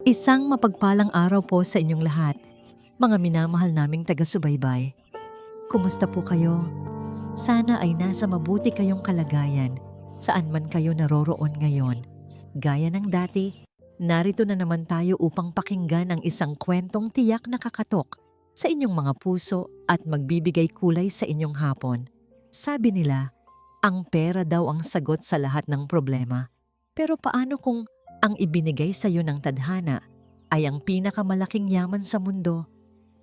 Isang mapagpalang araw po sa inyong lahat, mga minamahal naming taga-subaybay. Kumusta po kayo? Sana ay nasa mabuti kayong kalagayan saan man kayo naroroon ngayon. Gaya ng dati, narito na naman tayo upang pakinggan ang isang kwentong tiyak na kakatok sa inyong mga puso at magbibigay kulay sa inyong hapon. Sabi nila, ang pera daw ang sagot sa lahat ng problema. Pero paano kung ang ibinigay sa iyo ng tadhana ay ang pinakamalaking yaman sa mundo,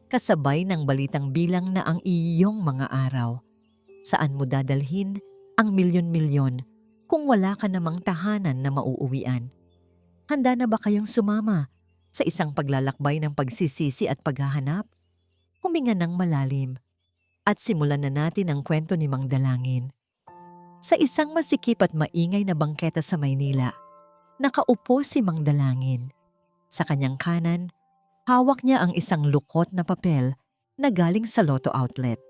kasabay ng balitang bilang na ang iyong mga araw? Saan mo dadalhin ang milyon-milyon kung wala ka namang tahanan na mauuwian? Handa na ba kayong sumama sa isang paglalakbay ng pagsisisi at paghahanap? Huminga ng malalim at simulan na natin ang kwento ni Mang Dalangin. Sa isang masikip at maingay na bangketa sa Maynila, nakaupo si Mang Dalangin. Sa kanyang kanan, hawak niya ang isang lukot na papel na galing sa Lotto Outlet.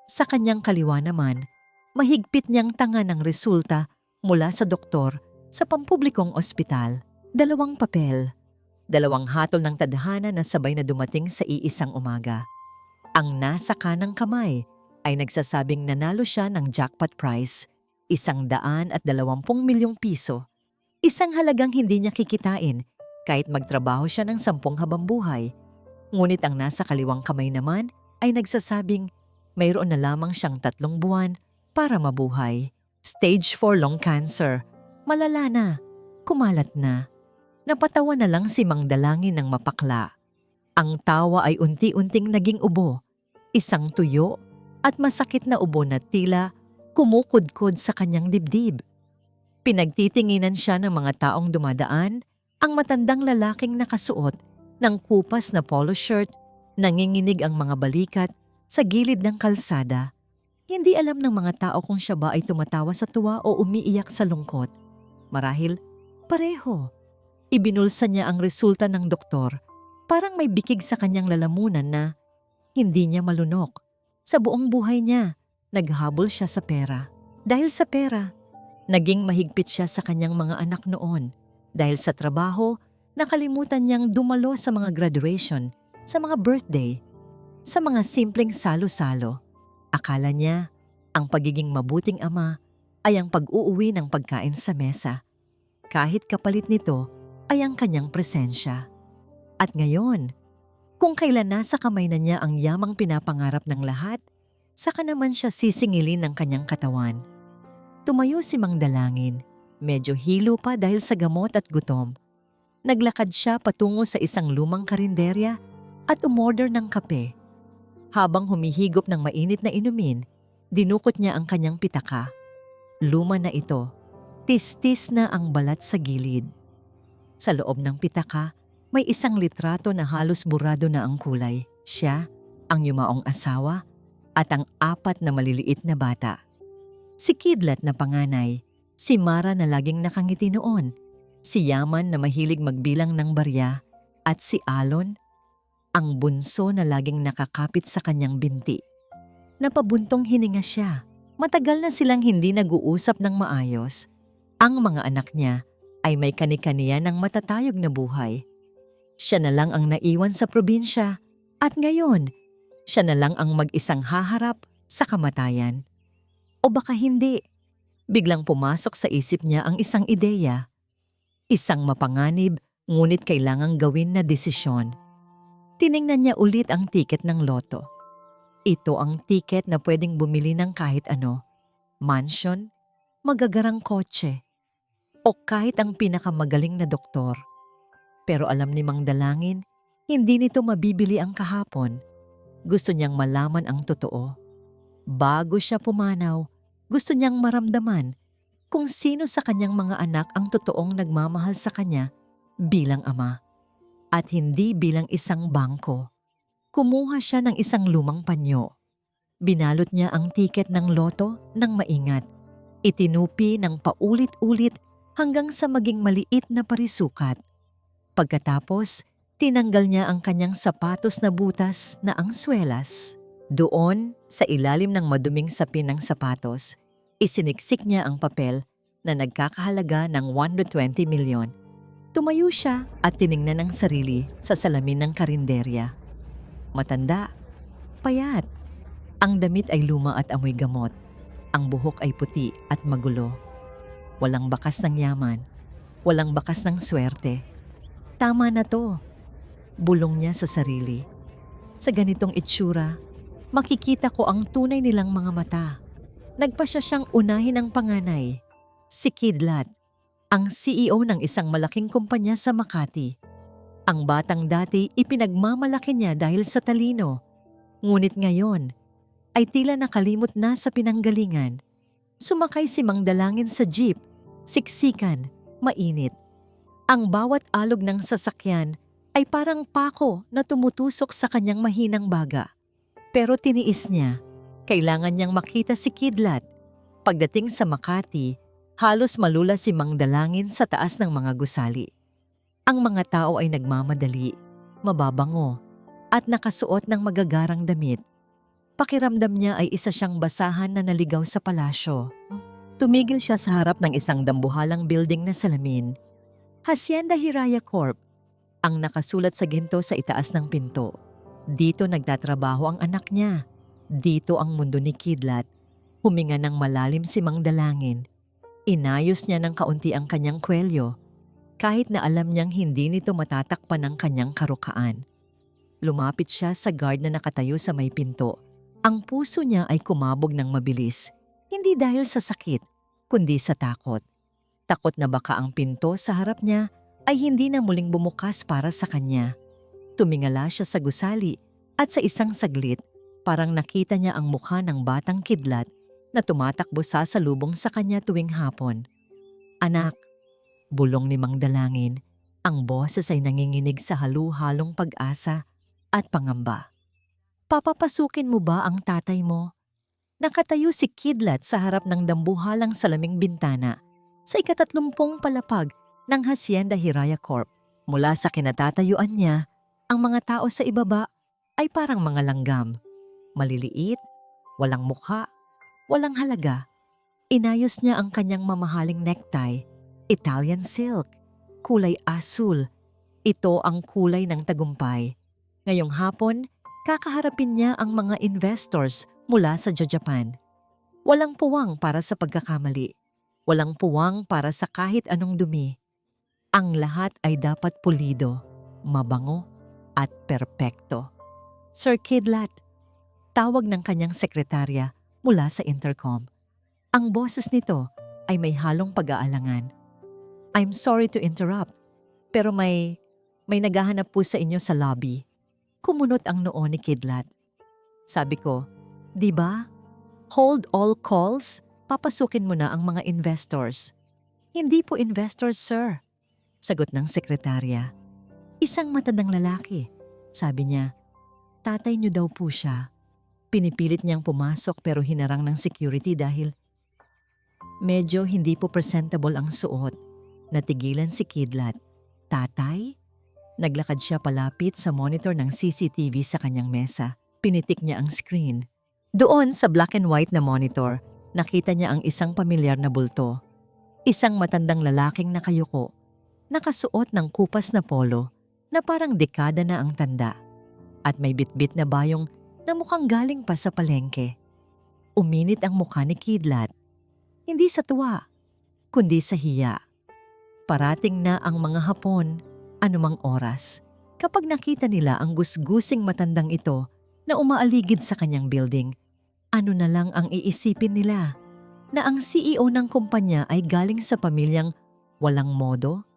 Sa kanyang kaliwa naman, mahigpit niyang tanga ng resulta mula sa doktor sa pampublikong ospital. 2 papel, 2 hatol ng tadhana na sabay na dumating sa iisang umaga. Ang nasa kanang kamay ay nagsasabing nanalo siya ng jackpot prize, 120 milyong piso. Isang halagang hindi niya kikitain kahit magtrabaho siya ng 10 habang buhay. Ngunit ang nasa kaliwang kamay naman ay nagsasabing mayroon na lamang siyang 3 buwan para mabuhay. Stage 4 lung cancer. Malala na. Kumalat na. Napatawa na lang si Mang Dalangin ng mapakla. Ang tawa ay unti-unting naging ubo. Isang tuyo at masakit na ubo na tila kumukudkod sa kanyang dibdib. Pinagtitinginan siya ng mga taong dumadaan, ang matandang lalaking nakasuot ng kupas na polo shirt, nanginginig ang mga balikat sa gilid ng kalsada. Hindi alam ng mga tao kung siya ba ay tumatawa sa tuwa o umiiyak sa lungkot. Marahil, pareho. Ibinulsa niya ang resulta ng doktor. Parang may bikig sa kanyang lalamunan na hindi niya malunok. Sa buong buhay niya, naghabol siya sa pera. Dahil sa pera, naging mahigpit siya sa kanyang mga anak noon. Dahil sa trabaho, nakalimutan niyang dumalo sa mga graduation, sa mga birthday, sa mga simpleng salo-salo. Akala niya, ang pagiging mabuting ama ay ang pag-uuwi ng pagkain sa mesa. Kahit kapalit nito ay ang kanyang presensya. At ngayon, kung kailan nasa kamay na niya ang yamang pinapangarap ng lahat, saka naman siya sisingilin ng kanyang katawan. Tumayo si Mang Dalangin, medyo hilo pa dahil sa gamot at gutom. Naglakad siya patungo sa isang lumang karinderya at umorder ng kape. Habang humihigop ng mainit na inumin, dinukot niya ang kanyang pitaka. Luma na ito, tis-tis na ang balat sa gilid. Sa loob ng pitaka, may isang litrato na halos burado na ang kulay. Siya, ang yumaong asawa, at ang 4 na maliliit na bata. Si Kidlat na panganay, si Mara na laging nakangiti noon, si Yaman na mahilig magbilang ng barya, at si Alon, ang bunso na laging nakakapit sa kanyang binti. Napabuntong hininga siya. Matagal na silang hindi nag-uusap ng maayos. Ang mga anak niya ay may kani-kaniya ng matatayog na buhay. Siya na lang ang naiwan sa probinsya at ngayon, siya na lang ang mag-isang haharap sa kamatayan. O baka hindi. Biglang pumasok sa isip niya ang isang ideya. Isang mapanganib ngunit kailangang gawin na desisyon. Tiningnan niya ulit ang tiket ng loto. Ito ang tiket na pwedeng bumili ng kahit ano. Mansion, magagarang kotse, o kahit ang pinakamagaling na doktor. Pero alam ni Mang Dalangin, hindi nito mabibili ang kahapon. Gusto niyang malaman ang totoo. Bago siya pumanaw, gusto niyang maramdaman kung sino sa kanyang mga anak ang totoong nagmamahal sa kanya bilang ama. At hindi bilang isang bangko. Kumuha siya ng isang lumang panyo. Binalot niya ang tiket ng loto ng maingat. Itinupi ng paulit-ulit hanggang sa maging maliit na parisukat. Pagkatapos, tinanggal niya ang kanyang sapatos na butas na ang swelas. Doon, sa ilalim ng maduming sapin ng sapatos, isiniksik niya ang papel na nagkakahalaga ng 120 milyon. Tumayo siya at tiningnan ang sarili sa salamin ng karinderya. Matanda, payat. Ang damit ay luma at amoy gamot. Ang buhok ay puti at magulo. Walang bakas ng yaman. Walang bakas ng swerte. Tama na to. Bulong niya sa sarili. Sa ganitong itsura, makikita ko ang tunay nilang mga mata. Nagpasya siyang unahin ang panganay, si Kidlat, ang CEO ng isang malaking kumpanya sa Makati. Ang batang dati ipinagmamalaki niya dahil sa talino. Ngunit ngayon, ay tila nakalimot na sa pinanggalingan. Sumakay si Mang Dalangin sa jeep, siksikan, mainit. Ang bawat alog ng sasakyan ay parang pako na tumutusok sa kanyang mahinang baga. Pero tiniis niya, kailangan niyang makita si Kidlat. Pagdating sa Makati, halos malula si Mang Dalangin sa taas ng mga gusali. Ang mga tao ay nagmamadali, mababango, at nakasuot ng magagarang damit. Pakiramdam niya ay isa siyang basahan na naligaw sa palasyo. Tumigil siya sa harap ng isang dambuhalang building na salamin. Hacienda Hiraya Corp. Ang nakasulat sa ginto sa itaas ng pinto. Dito nagtatrabaho ang anak niya. Dito ang mundo ni Kidlat. Huminga ng malalim si Mang Dalangin. Inayos niya ng kaunti ang kanyang kwelyo. Kahit na alam niyang hindi nito matatakpan ang kanyang karukaan. Lumapit siya sa guard na nakatayo sa may pinto. Ang puso niya ay kumabog ng mabilis, hindi dahil sa sakit, kundi sa takot. Takot na baka ang pinto sa harap niya ay hindi na muling bumukas para sa kanya. Tumingala siya sa gusali at sa isang saglit, parang nakita niya ang mukha ng batang Kidlat na tumatakbo sa salubong sa kanya tuwing hapon. Anak, bulong ni Mang Dalangin, ang boses ay nanginginig sa halu-halong pag-asa at pangamba. Papapasukin mo ba ang tatay mo? Nakatayo si Kidlat sa harap ng dambuhalang salaming bintana sa ika-30 palapag ng Hacienda Hiraya Corp. Mula sa kinatatayuan niya, ang mga tao sa ibaba ay parang mga langgam. Maliliit, walang mukha, walang halaga. Inayos niya ang kanyang mamahaling necktie, Italian silk, kulay asul. Ito ang kulay ng tagumpay. Ngayong hapon, kakaharapin niya ang mga investors mula sa Japan. Walang puwang para sa pagkakamali. Walang puwang para sa kahit anong dumi. Ang lahat ay dapat pulido, mabango, at perpekto. Sir Kidlat, tawag ng kanyang sekretarya mula sa intercom. Ang boses nito ay may halong pag-aalangan. I'm sorry to interrupt, pero may naghahanap po sa inyo sa lobby. Kumunot ang noo ni Kidlat. Sabi ko, di ba? Hold all calls, papasukin mo na ang mga investors. Hindi po investors, sir. Sagot ng sekretarya. Isang matandang lalaki. Sabi niya, tatay niyo daw po siya. Pinipilit niyang pumasok pero hinarang ng security dahil medyo hindi po presentable ang suot. Natigilan si Kidlat. Tatay? Naglakad siya palapit sa monitor ng CCTV sa kanyang mesa. Pinitik niya ang screen. Doon sa black and white na monitor, nakita niya ang isang pamilyar na bulto. Isang matandang lalaking nakayuko, nakasuot ng kupas na polo na parang dekada na ang tanda. At may bitbit na bayong na mukhang galing pa sa palengke. Uminit ang mukha ni Kidlat. Hindi sa tuwa, kundi sa hiya. Parating na ang mga Hapon, anumang oras, kapag nakita nila ang gusgusing matandang ito na umaaligid sa kanyang building, ano na lang ang iisipin nila? Na ang CEO ng kumpanya ay galing sa pamilyang walang modo?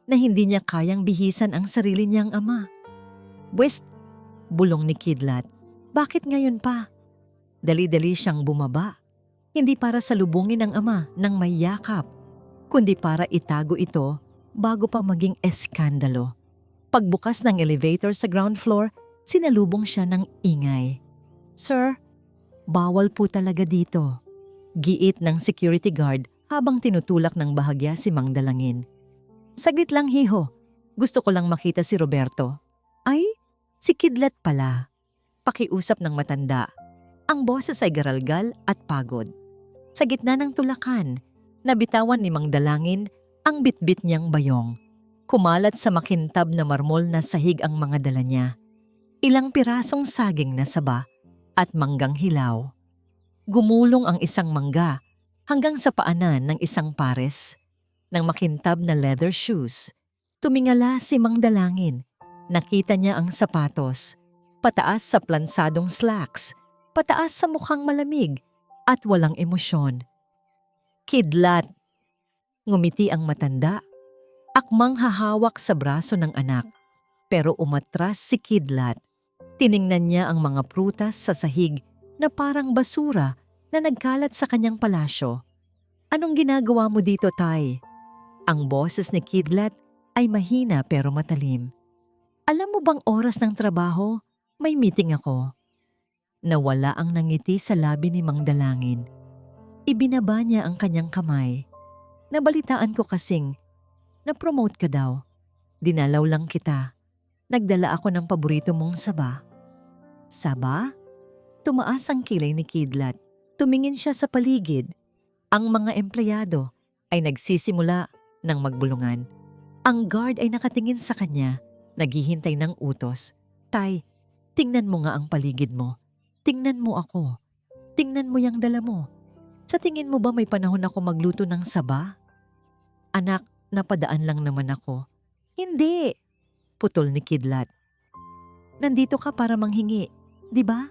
Na hindi niya kayang bihisan ang sarili niyang ama? West, bulong ni Kidlat, bakit ngayon pa? Dali-dali siyang bumaba. Hindi para salubungin ang ama ng may yakap, kundi para itago ito bago pa maging eskandalo. Pagbukas ng elevator sa ground floor, sinalubong siya ng ingay. Sir, bawal po talaga dito. Giit ng security guard habang tinutulak ng bahagya si Mang Dalangin. Saglit lang, hiho. Gusto ko lang makita si Roberto. Ay, si Kidlat pala. Pakiusap ng matanda. Ang boses ay garalgal at pagod. Sa gitna ng tulakan, nabitawan ni Mang Dalangin ang bitbit niyang bayong. Kumalat sa makintab na marmol na sahig ang mga dala niya. Ilang pirasong saging na saba at manggang hilaw. Gumulong ang isang mangga hanggang sa paanan ng isang pares ng makintab na leather shoes. Tumingala si Mang Dalangin. Nakita niya ang sapatos, pataas sa plansadong slacks, pataas sa mukhang malamig at walang emosyon. Kidlat! Ngumiti ang matanda, akmang hahawak sa braso ng anak. Pero umatras si Kidlat. Tiningnan niya ang mga prutas sa sahig na parang basura na nagkalat sa kanyang palasyo. Anong ginagawa mo dito, Tay? Ang boses ni Kidlat ay mahina pero matalim. Alam mo bang oras ng trabaho? May meeting ako. Nawala ang nangiti sa labi ni Mang Dalangin. Ibinaba niya ang kanyang kamay. Nabalitaan ko kasing, na-promote ka daw. Dinalaw lang kita. Nagdala ako ng paborito mong saba. Saba? Tumaas ang kilay ni Kidlat. Tumingin siya sa paligid. Ang mga empleyado ay nagsisimula ng magbulungan. Ang guard ay nakatingin sa kanya, naghihintay ng utos. Tay, tingnan mo nga ang paligid mo. Tingnan mo ako. Tingnan mo yung dala mo. Sa tingin mo ba may panahon ako magluto ng saba? Anak, napadaan lang naman ako. Hindi, putol ni Kidlat. Nandito ka para manghingi, di ba?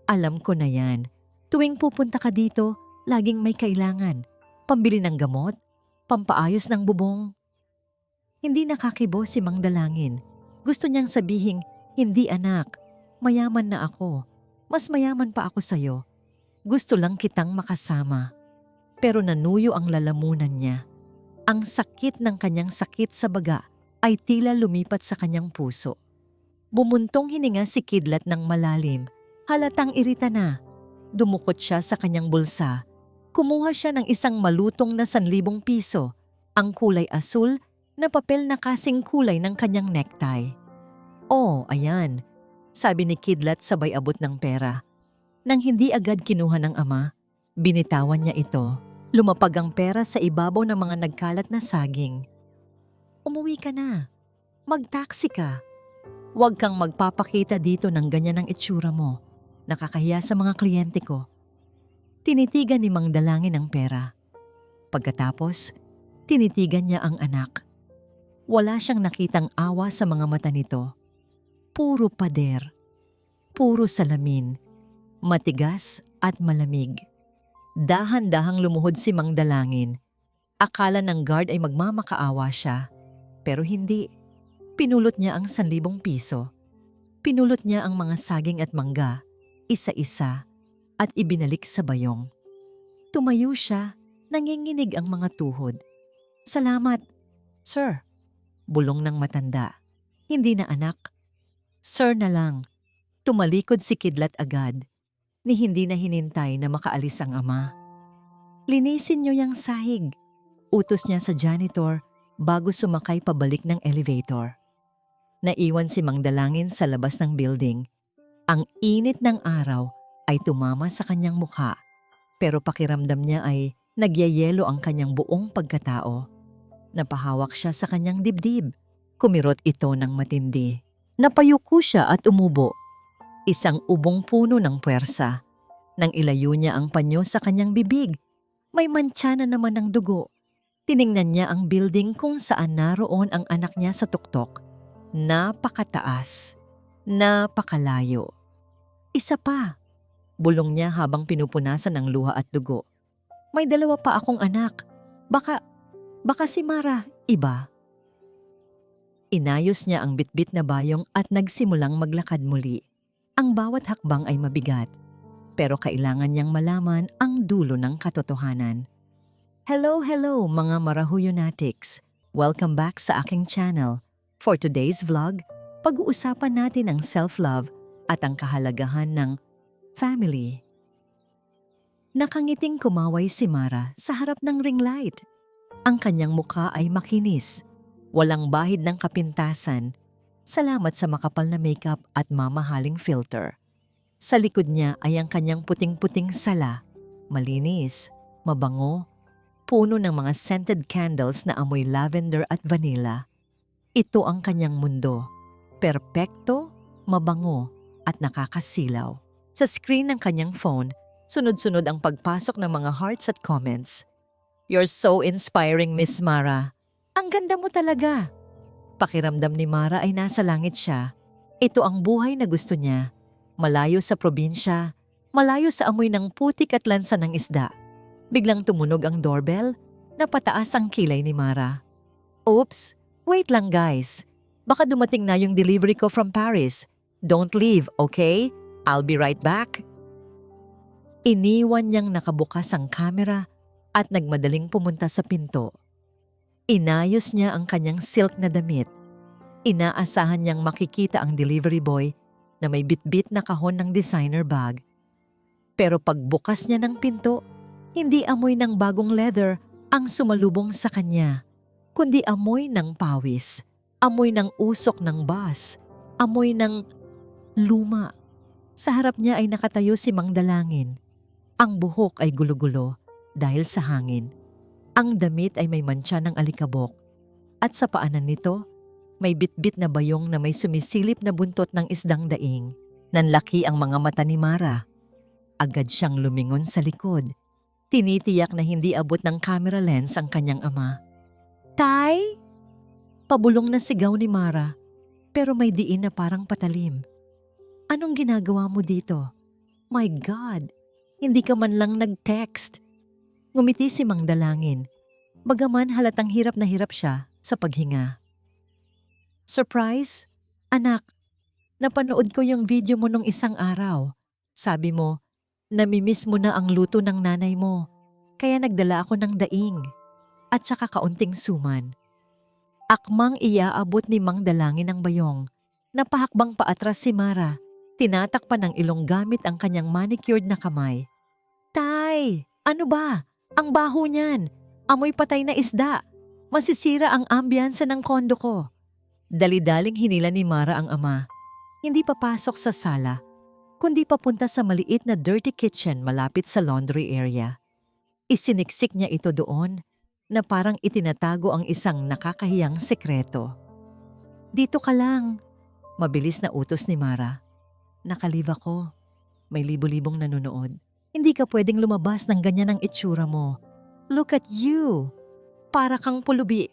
Alam ko na yan. Tuwing pupunta ka dito, laging may kailangan. Pambili ng gamot, pampaayos ng bubong. Hindi nakakibo si Mang Dalangin. Gusto niyang sabihin, hindi anak, mayaman na ako. Mas mayaman pa ako sa'yo. Gusto lang kitang makasama. Pero nanuyo ang lalamunan niya. Ang sakit ng kanyang sakit sa baga ay tila lumipat sa kanyang puso. Bumuntong hininga si Kidlat ng malalim. Halatang irita na. Dumukot siya sa kanyang bulsa. Kumuha siya ng isang malutong na 1,000 piso. Ang kulay asul na papel na kasing kulay ng kanyang necktie. Oh, ayan, sabi ni Kidlat sabay abot ng pera. Nang hindi agad kinuha ng ama, binitawan niya ito. Lumapag ang pera sa ibabaw ng mga nagkalat na saging. Umuwi ka na. Mag-taxi ka. Huwag kang magpapakita dito ng ganyan ang itsura mo. Nakakahiya sa mga kliyente ko. Tinitigan ni Mang Dalangin ang pera. Pagkatapos, tinitigan niya ang anak. Wala siyang nakitang awa sa mga mata nito. Puro pader. Puro salamin. Matigas at malamig. Dahan-dahang lumuhod si Mang Dalangin. Akala ng guard ay magmamakaawa siya. Pero hindi. Pinulot niya ang 1,000 piso. Pinulot niya ang mga saging at mangga, isa-isa, at ibinalik sa bayong. Tumayo siya, nanginginig ang mga tuhod. Salamat, sir. Bulong ng matanda. Hindi na anak. Sir na lang. Tumalikod si Kidlat agad. Ni hindi na hinintay na makaalis ang ama. Linisin niyo yung sahig. Utos niya sa janitor bago sumakay pabalik ng elevator. Naiwan si Mang Dalangin sa labas ng building. Ang init ng araw ay tumama sa kanyang mukha, pero pakiramdam niya ay nagyayelo ang kanyang buong pagkatao. Napahawak siya sa kanyang dibdib. Kumirot ito ng matindi. Napayuko siya at umubo. Isang ubong puno ng puwersa. Nang ilayo niya ang panyo sa kanyang bibig, may mantsa na naman ng dugo. Tiningnan niya ang building kung saan naroon ang anak niya sa tuktok. Napakataas. Napakalayo. Isa pa. Bulong niya habang pinupunasan ng luha at dugo. May 2 pa akong anak. Baka si Mara, iba. Inayos niya ang bitbit na bayong at nagsimulang maglakad muli. Ang bawat hakbang ay mabigat, pero kailangan niyang malaman ang dulo ng katotohanan. Hello mga Marahuyonatics! Welcome back sa aking channel. For today's vlog, pag-uusapan natin ang self-love at ang kahalagahan ng family. Nakangiting kumaway si Mara sa harap ng ring light. Ang kanyang mukha ay makinis, walang bahid ng kapintasan. Salamat sa makapal na makeup at mamahaling filter. Sa likod niya ay ang kanyang puting-puting sala, malinis, mabango, puno ng mga scented candles na amoy lavender at vanilla. Ito ang kanyang mundo. Perpekto, mabango, at nakakasilaw. Sa screen ng kanyang phone, sunod-sunod ang pagpasok ng mga hearts at comments. "You're so inspiring, Miss Mara. Ang ganda mo talaga." Pakiramdam ni Mara ay nasa langit siya. Ito ang buhay na gusto niya. Malayo sa probinsya, malayo sa amoy ng putik at lansa ng isda. Biglang tumunog ang doorbell, napataas ang kilay ni Mara. "Oops, wait lang guys. Baka dumating na yung delivery ko from Paris. Don't leave, okay? I'll be right back." Iniwan niyang nakabukas ang kamera at nagmadaling pumunta sa pinto. Inayos niya ang kanyang silk na damit. Inaasahan niyang makikita ang delivery boy na may bitbit na kahon ng designer bag. Pero pagbukas niya ng pinto, hindi amoy ng bagong leather ang sumalubong sa kanya, kundi amoy ng pawis, amoy ng usok ng bus, amoy ng luma. Sa harap niya ay nakatayo si Mang Dalangin. Ang buhok ay gulo-gulo dahil sa hangin. Ang damit ay may mantsa ng alikabok. At sa paanan nito, may bitbit na bayong na may sumisilip na buntot ng isdang daing. Nanlaki ang mga mata ni Mara. Agad siyang lumingon sa likod. Tinitiyak na hindi abot ng camera lens ang kanyang ama. "Tay?" Pabulong na sigaw ni Mara, pero may diin na parang patalim. "Anong ginagawa mo dito? My God, hindi ka man lang nag-text." Ngumiti si Mang Dalangin, bagaman halatang hirap na hirap siya sa paghinga. "Surprise? Anak, napanood ko yung video mo nung isang araw. Sabi mo, namimiss mo na ang luto ng nanay mo, kaya nagdala ako ng daing at saka kaunting suman." Akmang iaabot ni Mang Dalangin ang bayong. Napahakbang paatras si Mara. Tinatakpan ng ilong gamit ang kanyang manicured na kamay. "Tay, ano ba? Ang baho niyan. Amoy patay na isda. Masisira ang ambiyansa ng kondo ko." Dali-daling hinila ni Mara ang ama. Hindi papasok sa sala, kundi papunta sa maliit na dirty kitchen malapit sa laundry area. Isiniksik niya ito doon na parang itinatago ang isang nakakahiyang sekreto. "Dito ka lang." Mabilis na utos ni Mara. "Nakalive ako. May libo-libong nanonood. Hindi ka pwedeng lumabas ng ganyan ang itsura mo. Look at you. Para kang pulubi."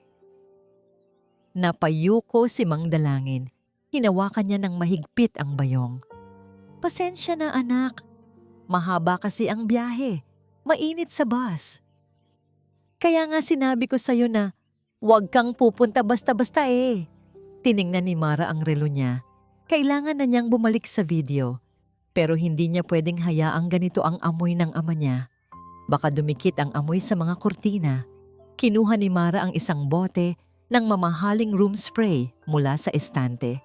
Napayuko si Mang Dalangin. Hinawakan niya ng mahigpit ang bayong. "Pasensya na anak. Mahaba kasi ang biyahe. Mainit sa bus. Kaya nga sinabi ko sa'yo na huwag kang pupunta basta-basta eh." Tiningnan ni Mara ang relo niya. Kailangan na niyang bumalik sa video. Pero hindi niya pwedeng hayaang ganito ang amoy ng ama niya. Baka dumikit ang amoy sa mga kurtina. Kinuha ni Mara ang isang bote ng mamahaling room spray mula sa estante.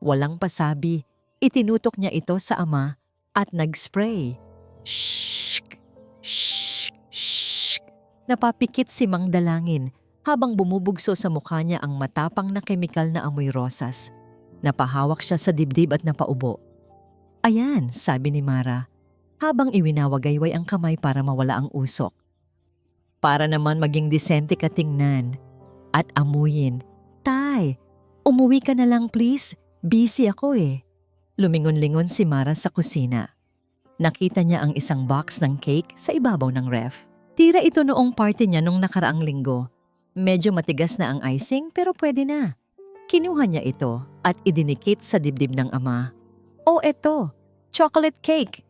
Walang pasabi, itinutok niya ito sa ama at nag-spray. Shhh! Shhh! Shhh! Napapikit si Mang Dalangin habang bumubugso sa mukha niya ang matapang na kemikal na amoy rosas. Napahawak siya sa dibdib at napaubo. "Ayan," sabi ni Mara, habang iwinawagayway ang kamay para mawala ang usok. "Para naman maging disente ka tingnan at amuyin. Tay, umuwi ka na lang please. Busy ako eh." Lumingon-lingon si Mara sa kusina. Nakita niya ang isang box ng cake sa ibabaw ng ref. Tira ito noong party niya nung nakaraang linggo. Medyo matigas na ang icing pero pwede na. Kinuha niya ito at idinikit sa dibdib ng ama. "Oh, eto, chocolate cake.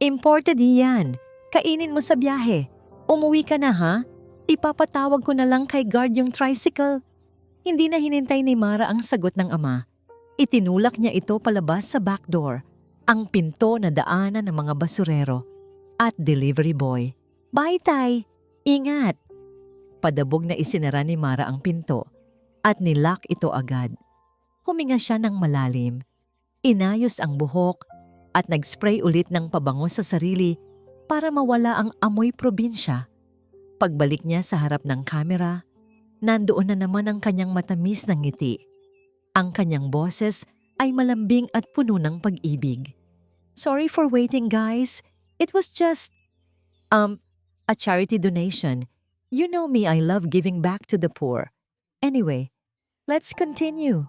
Imported yan. Kainin mo sa biyahe. Umuwi ka na ha? Ipapatawag ko na lang kay guard yung tricycle." Hindi na hinintay ni Mara ang sagot ng ama. Itinulak niya ito palabas sa back door, ang pinto na daanan ng mga basurero at delivery boy. "Bye, Tay. Ingat." Padabog na isinara ni Mara ang pinto at nilock ito agad. Huminga siya ng malalim. Inayos ang buhok at nag-spray ulit ng pabango sa sarili para mawala ang amoy probinsya. Pagbalik niya sa harap ng kamera, nandoon na naman ang kanyang matamis na ngiti. Ang kanyang boses ay malambing at puno ng pag-ibig. "Sorry for waiting, guys. It was just, a charity donation. You know me, I love giving back to the poor. Anyway, Let's continue.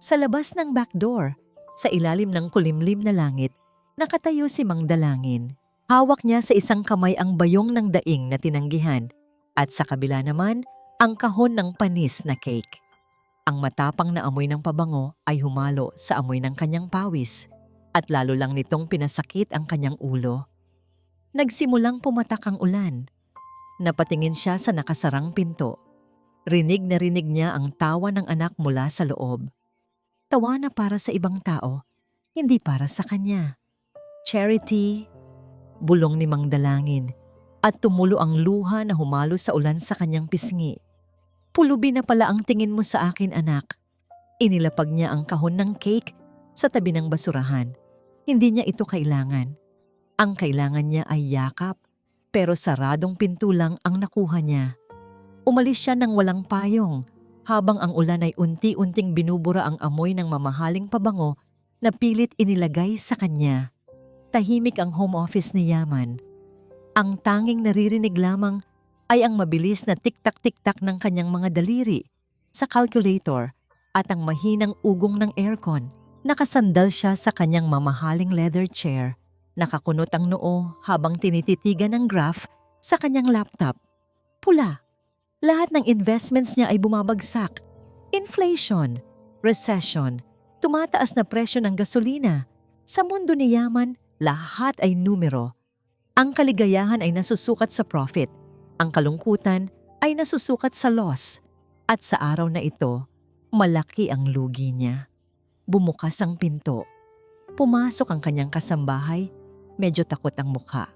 Sa labas ng back door, sa ilalim ng kulimlim na langit, nakatayo si Mang Dalangin. Hawak niya sa isang kamay ang bayong ng daing na tinanggihan at sa kabila naman ang kahon ng panis na cake. Ang matapang na amoy ng pabango ay humalo sa amoy ng kanyang pawis at lalo lang nitong pinasakit ang kanyang ulo. Nagsimulang pumatak ang ulan. Napatingin siya sa nakasarang pinto. Rinig na rinig niya ang tawa ng anak mula sa loob. Tawa na para sa ibang tao, hindi para sa kanya. Charity, bulong ni Mang Dalangin, at tumulo ang luha na humalo sa ulan sa kanyang pisngi. Pulubi na pala ang tingin mo sa akin, anak. Inilapag niya ang kahon ng cake sa tabi ng basurahan. Hindi niya ito kailangan. Ang kailangan niya ay yakap, pero saradong pinto lang ang nakuha niya. Umalis siya ng walang payong, habang ang ulan ay unti-unting binubura ang amoy ng mamahaling pabango na pilit inilagay sa kanya. Tahimik ang home office ni Yaman. Ang tanging naririnig lamang ay ang mabilis na tiktak-tiktak ng kanyang mga daliri sa calculator at ang mahinang ugong ng aircon. Nakasandal siya sa kanyang mamahaling leather chair. Nakakunot ang noo habang tinititigan ng graph sa kanyang laptop. Pula. Lahat ng investments niya ay bumabagsak. Inflation, recession, tumataas na presyo ng gasolina. Sa mundo ni Yaman, lahat ay numero. Ang kaligayahan ay nasusukat sa profit. Ang kalungkutan ay nasusukat sa loss. At sa araw na ito, malaki ang lugi niya. Bumukas ang pinto. Pumasok ang kanyang kasambahay. Medyo takot ang mukha.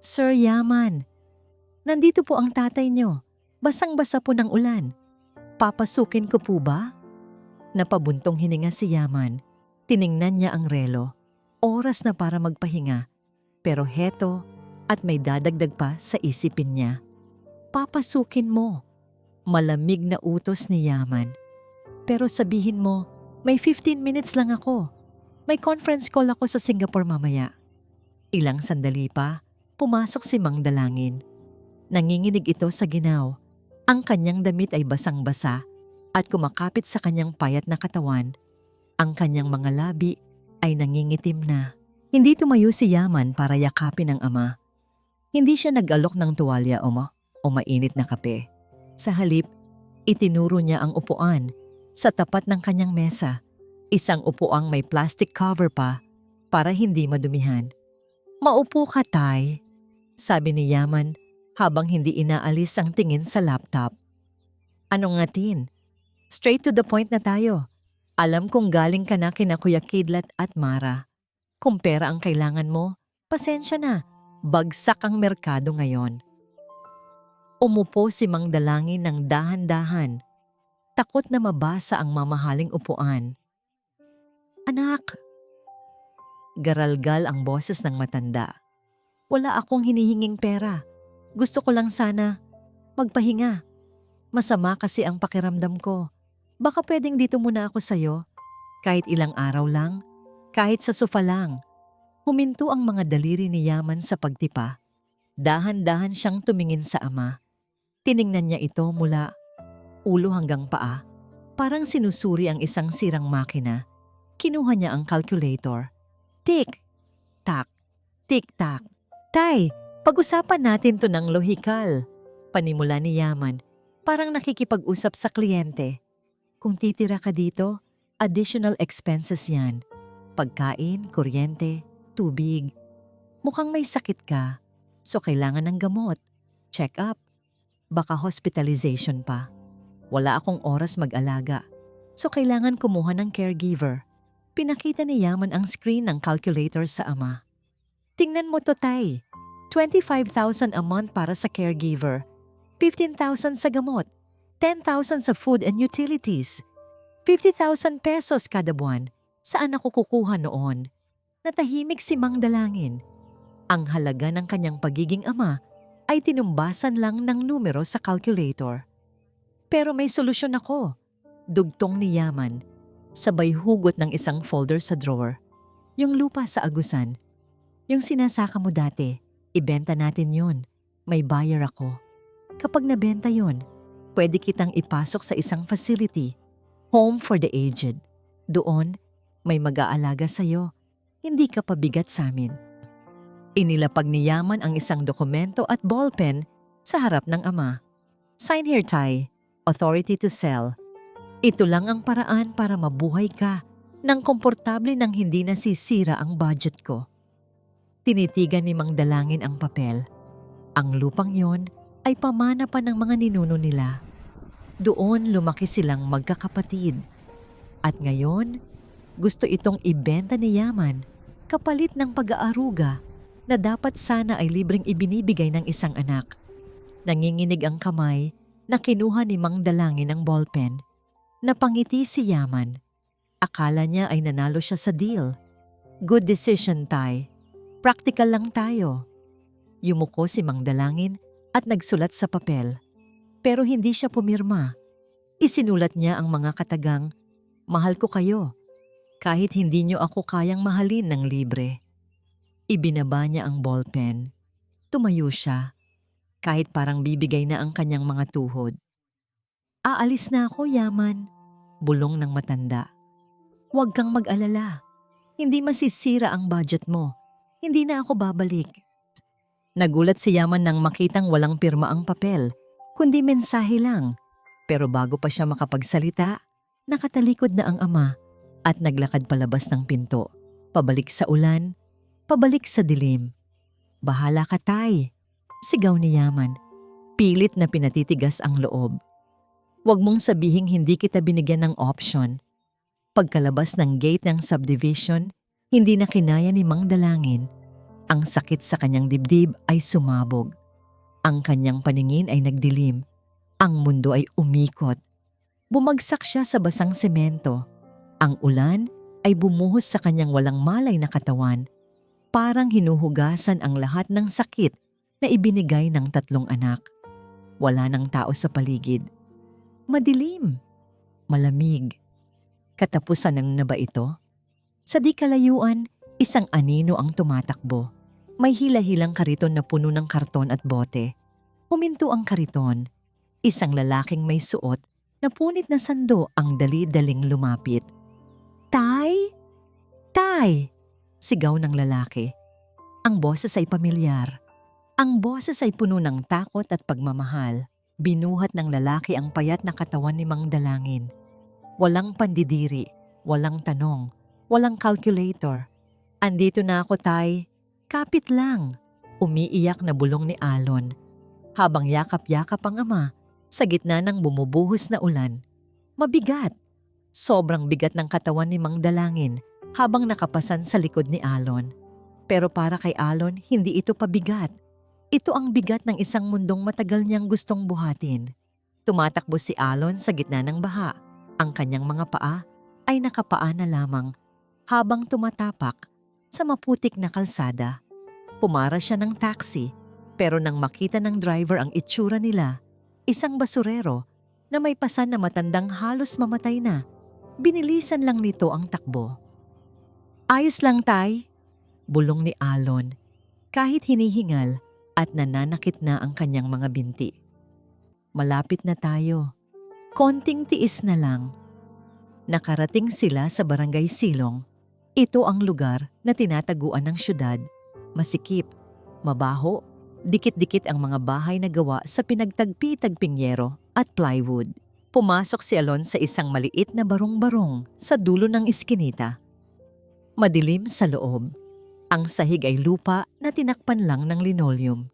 Sir Yaman, nandito po ang tatay niyo. Basang-basa po ng ulan. Papasukin ko po ba? Napabuntong hininga si Yaman. Tiningnan niya ang relo. Oras na para magpahinga. Pero heto at may dadagdag pa sa isipin niya. Papasukin mo. Malamig na utos ni Yaman. Pero sabihin mo, may 15 minutes lang ako. May conference call ako sa Singapore mamaya. Ilang sandali pa, pumasok si Mang Dalangin. Nanginginig ito sa ginaw. Ang kanyang damit ay basang-basa at kumakapit sa kanyang payat na katawan. Ang kanyang mga labi ay nangingitim na. Hindi tumayo si Yaman para yakapin ang ama. Hindi siya nag-alok ng tuwalya o mainit na kape. Sa halip, itinuro niya ang upuan sa tapat ng kanyang mesa. Isang upuang may plastic cover pa para hindi madumihan. Maupo ka, tay, sabi ni Yaman habang hindi inaalis ang tingin sa laptop. Ano nga tin? Straight to the point na tayo. Alam kong galing ka na kina Kuya Kidlat at Mara. Kung pera ang kailangan mo, pasensya na. Bagsak ang merkado ngayon. Umupo si Mang Dalangin ng dahan-dahan. Takot na mabasa ang mamahaling upuan. Anak! Garalgal ang boses ng matanda. Wala akong hinihinging pera. Gusto ko lang sana magpahinga. Masama kasi ang pakiramdam ko. Baka pwedeng dito muna ako sa'yo. Kahit ilang araw lang, kahit sa sofa lang. Huminto ang mga daliri ni Yaman sa pagtipa. Dahan-dahan siyang tumingin sa ama. Tiningnan niya ito mula ulo hanggang paa. Parang sinusuri ang isang sirang makina. Kinuha niya ang calculator. Tik, tak, tik, tak. Tay, pag-usapan natin to ng lohikal. Panimula ni Yaman, parang nakikipag-usap sa kliyente. Kung titira ka dito, additional expenses yan. Pagkain, kuryente, tubig. Mukhang may sakit ka, so kailangan ng gamot, check-up, baka hospitalization pa. Wala akong oras mag-alaga, so kailangan kumuha ng caregiver. Pinakita ni Yaman ang screen ng calculator sa ama. Tingnan mo to, tay. 25,000 a month para sa caregiver, 15,000 sa gamot, 10,000 sa food and utilities, 50,000 pesos kada buwan. Saan ako kukuha noon? Natahimik si Mang Dalangin. Ang halaga ng kanyang pagiging ama ay tinumbasan lang ng numero sa calculator. Pero may solusyon ako. Dugtong ni Yaman. Sabay hugot ng isang folder sa drawer. Yung lupa sa Agusan. Yung sinasaka mo dati, ibenta natin yun. May buyer ako. Kapag nabenta yun, Pwede kitang ipasok sa isang facility, home for the aged. Doon, may mag-aalaga sa'yo. Hindi ka pabigat sa amin. Inilapag ni Yaman ang isang dokumento at ballpen sa harap ng ama. Sign here, Tay. Authority to sell. Ito lang ang paraan para mabuhay ka nang komportable nang hindi nasisira ang budget ko. Tinitigan ni Mang Dalangin ang papel. Ang lupang yon ay pamana pa ng mga ninuno nila. Doon lumaki silang magkakapatid. At ngayon, gusto itong ibenta ni Yaman kapalit ng pag-aaruga na dapat sana ay libreng ibinibigay ng isang anak. Nanginginig ang kamay na kinuha ni Mang Dalangin ang ballpen. Napangiti si Yaman. Akala niya ay nanalo siya sa deal. Good decision, Tay. Practical lang tayo. Yumuko si Mang Dalangin at nagsulat sa papel. Pero hindi siya pumirma. Isinulat niya ang mga katagang, "Mahal ko kayo, kahit hindi niyo ako kayang mahalin ng libre." Ibinaba niya ang ballpen. Tumayo siya, kahit parang bibigay na ang kanyang mga tuhod. "Aalis na ako, Yaman," bulong ng matanda. "Huwag kang mag-alala. Hindi masisira ang budget mo. Hindi na ako babalik." Nagulat si Yaman nang makitang walang pirma ang papel, kundi mensahe lang. Pero bago pa siya makapagsalita, nakatalikod na ang ama at naglakad palabas ng pinto. Pabalik sa ulan, pabalik sa dilim. "Bahala ka, Tay," sigaw ni Yaman. Pilit na pinatitigas ang loob. "Huwag mong sabihing hindi kita binigyan ng option." Pagkalabas ng gate ng subdivision, hindi na kinaya ni Mang Dalangin. Ang sakit sa kanyang dibdib ay sumabog. Ang kanyang paningin ay nagdilim. Ang mundo ay umikot. Bumagsak siya sa basang semento. Ang ulan ay bumuhos sa kanyang walang malay na katawan. Parang hinuhugasan ang lahat ng sakit na ibinigay ng 3 anak. Wala nang tao sa paligid. Madilim. Malamig. Katapusan ng na ba ito? Sa di kalayuan, isang anino ang tumatakbo. May hila-hilang kariton na puno ng karton at bote. Huminto ang kariton. Isang lalaking may suot na punit na sando ang dali-daling lumapit. "Tay? Tay!" sigaw ng lalaki. Ang boses ay pamilyar. Ang boses ay puno ng takot at pagmamahal. Binuhat ng lalaki ang payat na katawan ni Mang Dalangin. Walang pandidiri, walang tanong, walang calculator. "Andito na ako, Tay. Kapit lang." Umiiyak na bulong ni Alon. Habang yakap-yakap ang ama sa gitna ng bumubuhos na ulan. Mabigat. Sobrang bigat ng katawan ni Mang Dalangin habang nakapasan sa likod ni Alon. Pero para kay Alon, hindi ito pabigat. Ito ang bigat ng isang mundong matagal niyang gustong buhatin. Tumatakbo si Alon sa gitna ng baha. Ang kanyang mga paa ay nakapaa na lamang habang tumatapak sa maputik na kalsada. Pumara siya ng taxi, pero nang makita ng driver ang itsura nila, isang basurero na may pasan na matandang halos mamatay na, binilisan lang nito ang takbo. "Ayos lang, Tay," bulong ni Alon, kahit hinihingal at nananakit na ang kanyang mga binti. "Malapit na tayo. Konting tiis na lang." Nakarating sila sa Barangay Silong. Ito ang lugar na tinataguan ng syudad. Masikip, mabaho, dikit-dikit ang mga bahay na gawa sa pinagtagpi-tagping yero at plywood. Pumasok si Alon sa isang maliit na barong-barong sa dulo ng iskinita. Madilim sa loob. Ang sahig ay lupa na tinakpan lang ng linoleum.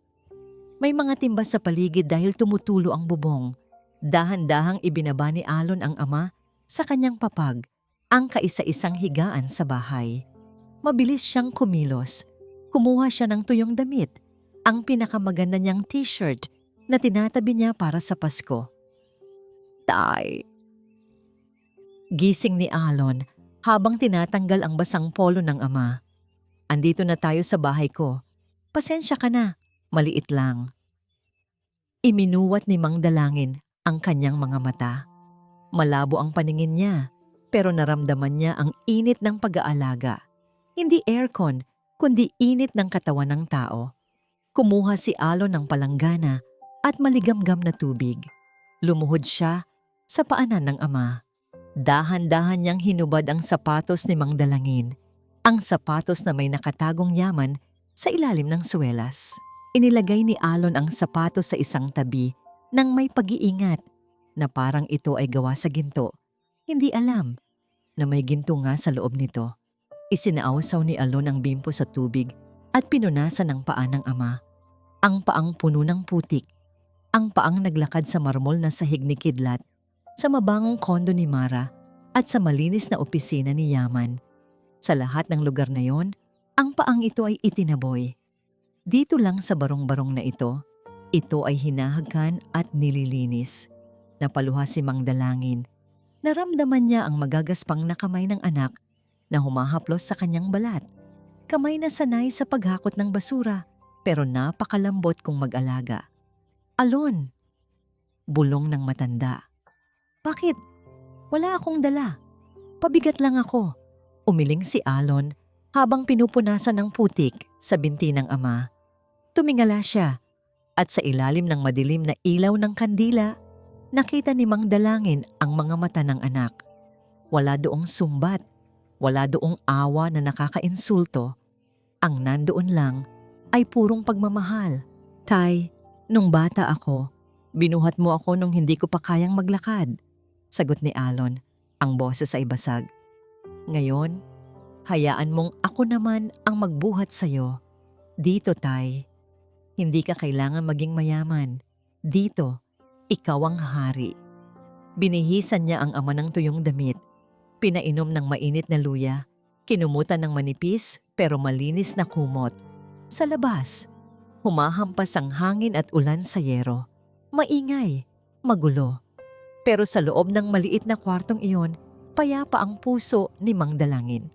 May mga timba sa paligid dahil tumutulo ang bubong. Dahan-dahang ibinaba ni Alon ang ama sa kanyang papag, ang kaisa-isang higaan sa bahay. Mabilis siyang kumilos. Kumuha siya ng tuyong damit, ang pinakamaganda niyang t-shirt na tinatabi niya para sa Pasko. "Tay!" Gising ni Alon habang tinatanggal ang basang polo ng ama. "Andito na tayo sa bahay ko. Pasensya ka na, maliit lang." Iminuwat ni Mang Dalangin ang kanyang mga mata. Malabo ang paningin niya, pero naramdaman niya ang init ng pag-aalaga. Hindi aircon, kundi init ng katawan ng tao. Kumuha si Alon ng palanggana at maligamgam na tubig. Lumuhod siya sa paanan ng ama. Dahan-dahan niyang hinubad ang sapatos ni Mang Dalangin, ang sapatos na may nakatagong yaman sa ilalim ng suwelas. Inilagay ni Alon ang sapatos sa isang tabi nang may pag-iingat na parang ito ay gawa sa ginto. Hindi alam na may ginto nga sa loob nito. Isinaawasaw ni Alon ang bimpo sa tubig at pinunasan ang paa ng ama. Ang paang puno ng putik. Ang paang naglakad sa marmol na sahig ni Kidlat, sa mabangong kondo ni Mara at sa malinis na opisina ni Yaman. Sa lahat ng lugar na yon, ang paang ito ay itinaboy. Dito lang sa barong-barong na ito ay hinahagkan at nililinis. Napaluha si Mang Dalangin. Naramdaman niya ang magagaspang na kamay ng anak na humahaplos sa kanyang balat. Kamay na sanay sa paghakot ng basura pero napakalambot kung mag-alaga. Alon, bulong ng matanda. Bakit? Wala akong dala. Pabigat lang ako. Umiling si Alon habang pinupunasan ng putik sa binti ng ama. Tumingala siya at sa ilalim ng madilim na ilaw ng kandila, nakita ni Mang Dalangin ang mga mata ng anak. Wala doong sumbat, wala doong awa na nakakainsulto. Ang nandoon lang ay purong pagmamahal. Tay, nung bata ako, binuhat mo ako nung hindi ko pa kayang maglakad. Sagot ni Alon, ang boses ay basag. Ngayon, hayaan mong ako naman ang magbuhat sa'yo. Dito, Tay. Hindi ka kailangan maging mayaman. Dito, ikaw ang hari. Binihisan niya ang ama ng tuyong damit. Pinainom ng mainit na luya. Kinumutan ng manipis pero malinis na kumot. Sa labas, humahampas ang hangin at ulan sa yero. Maingay, magulo. Pero sa loob ng maliit na kwartong iyon, payapa ang puso ni Mang Dalangin.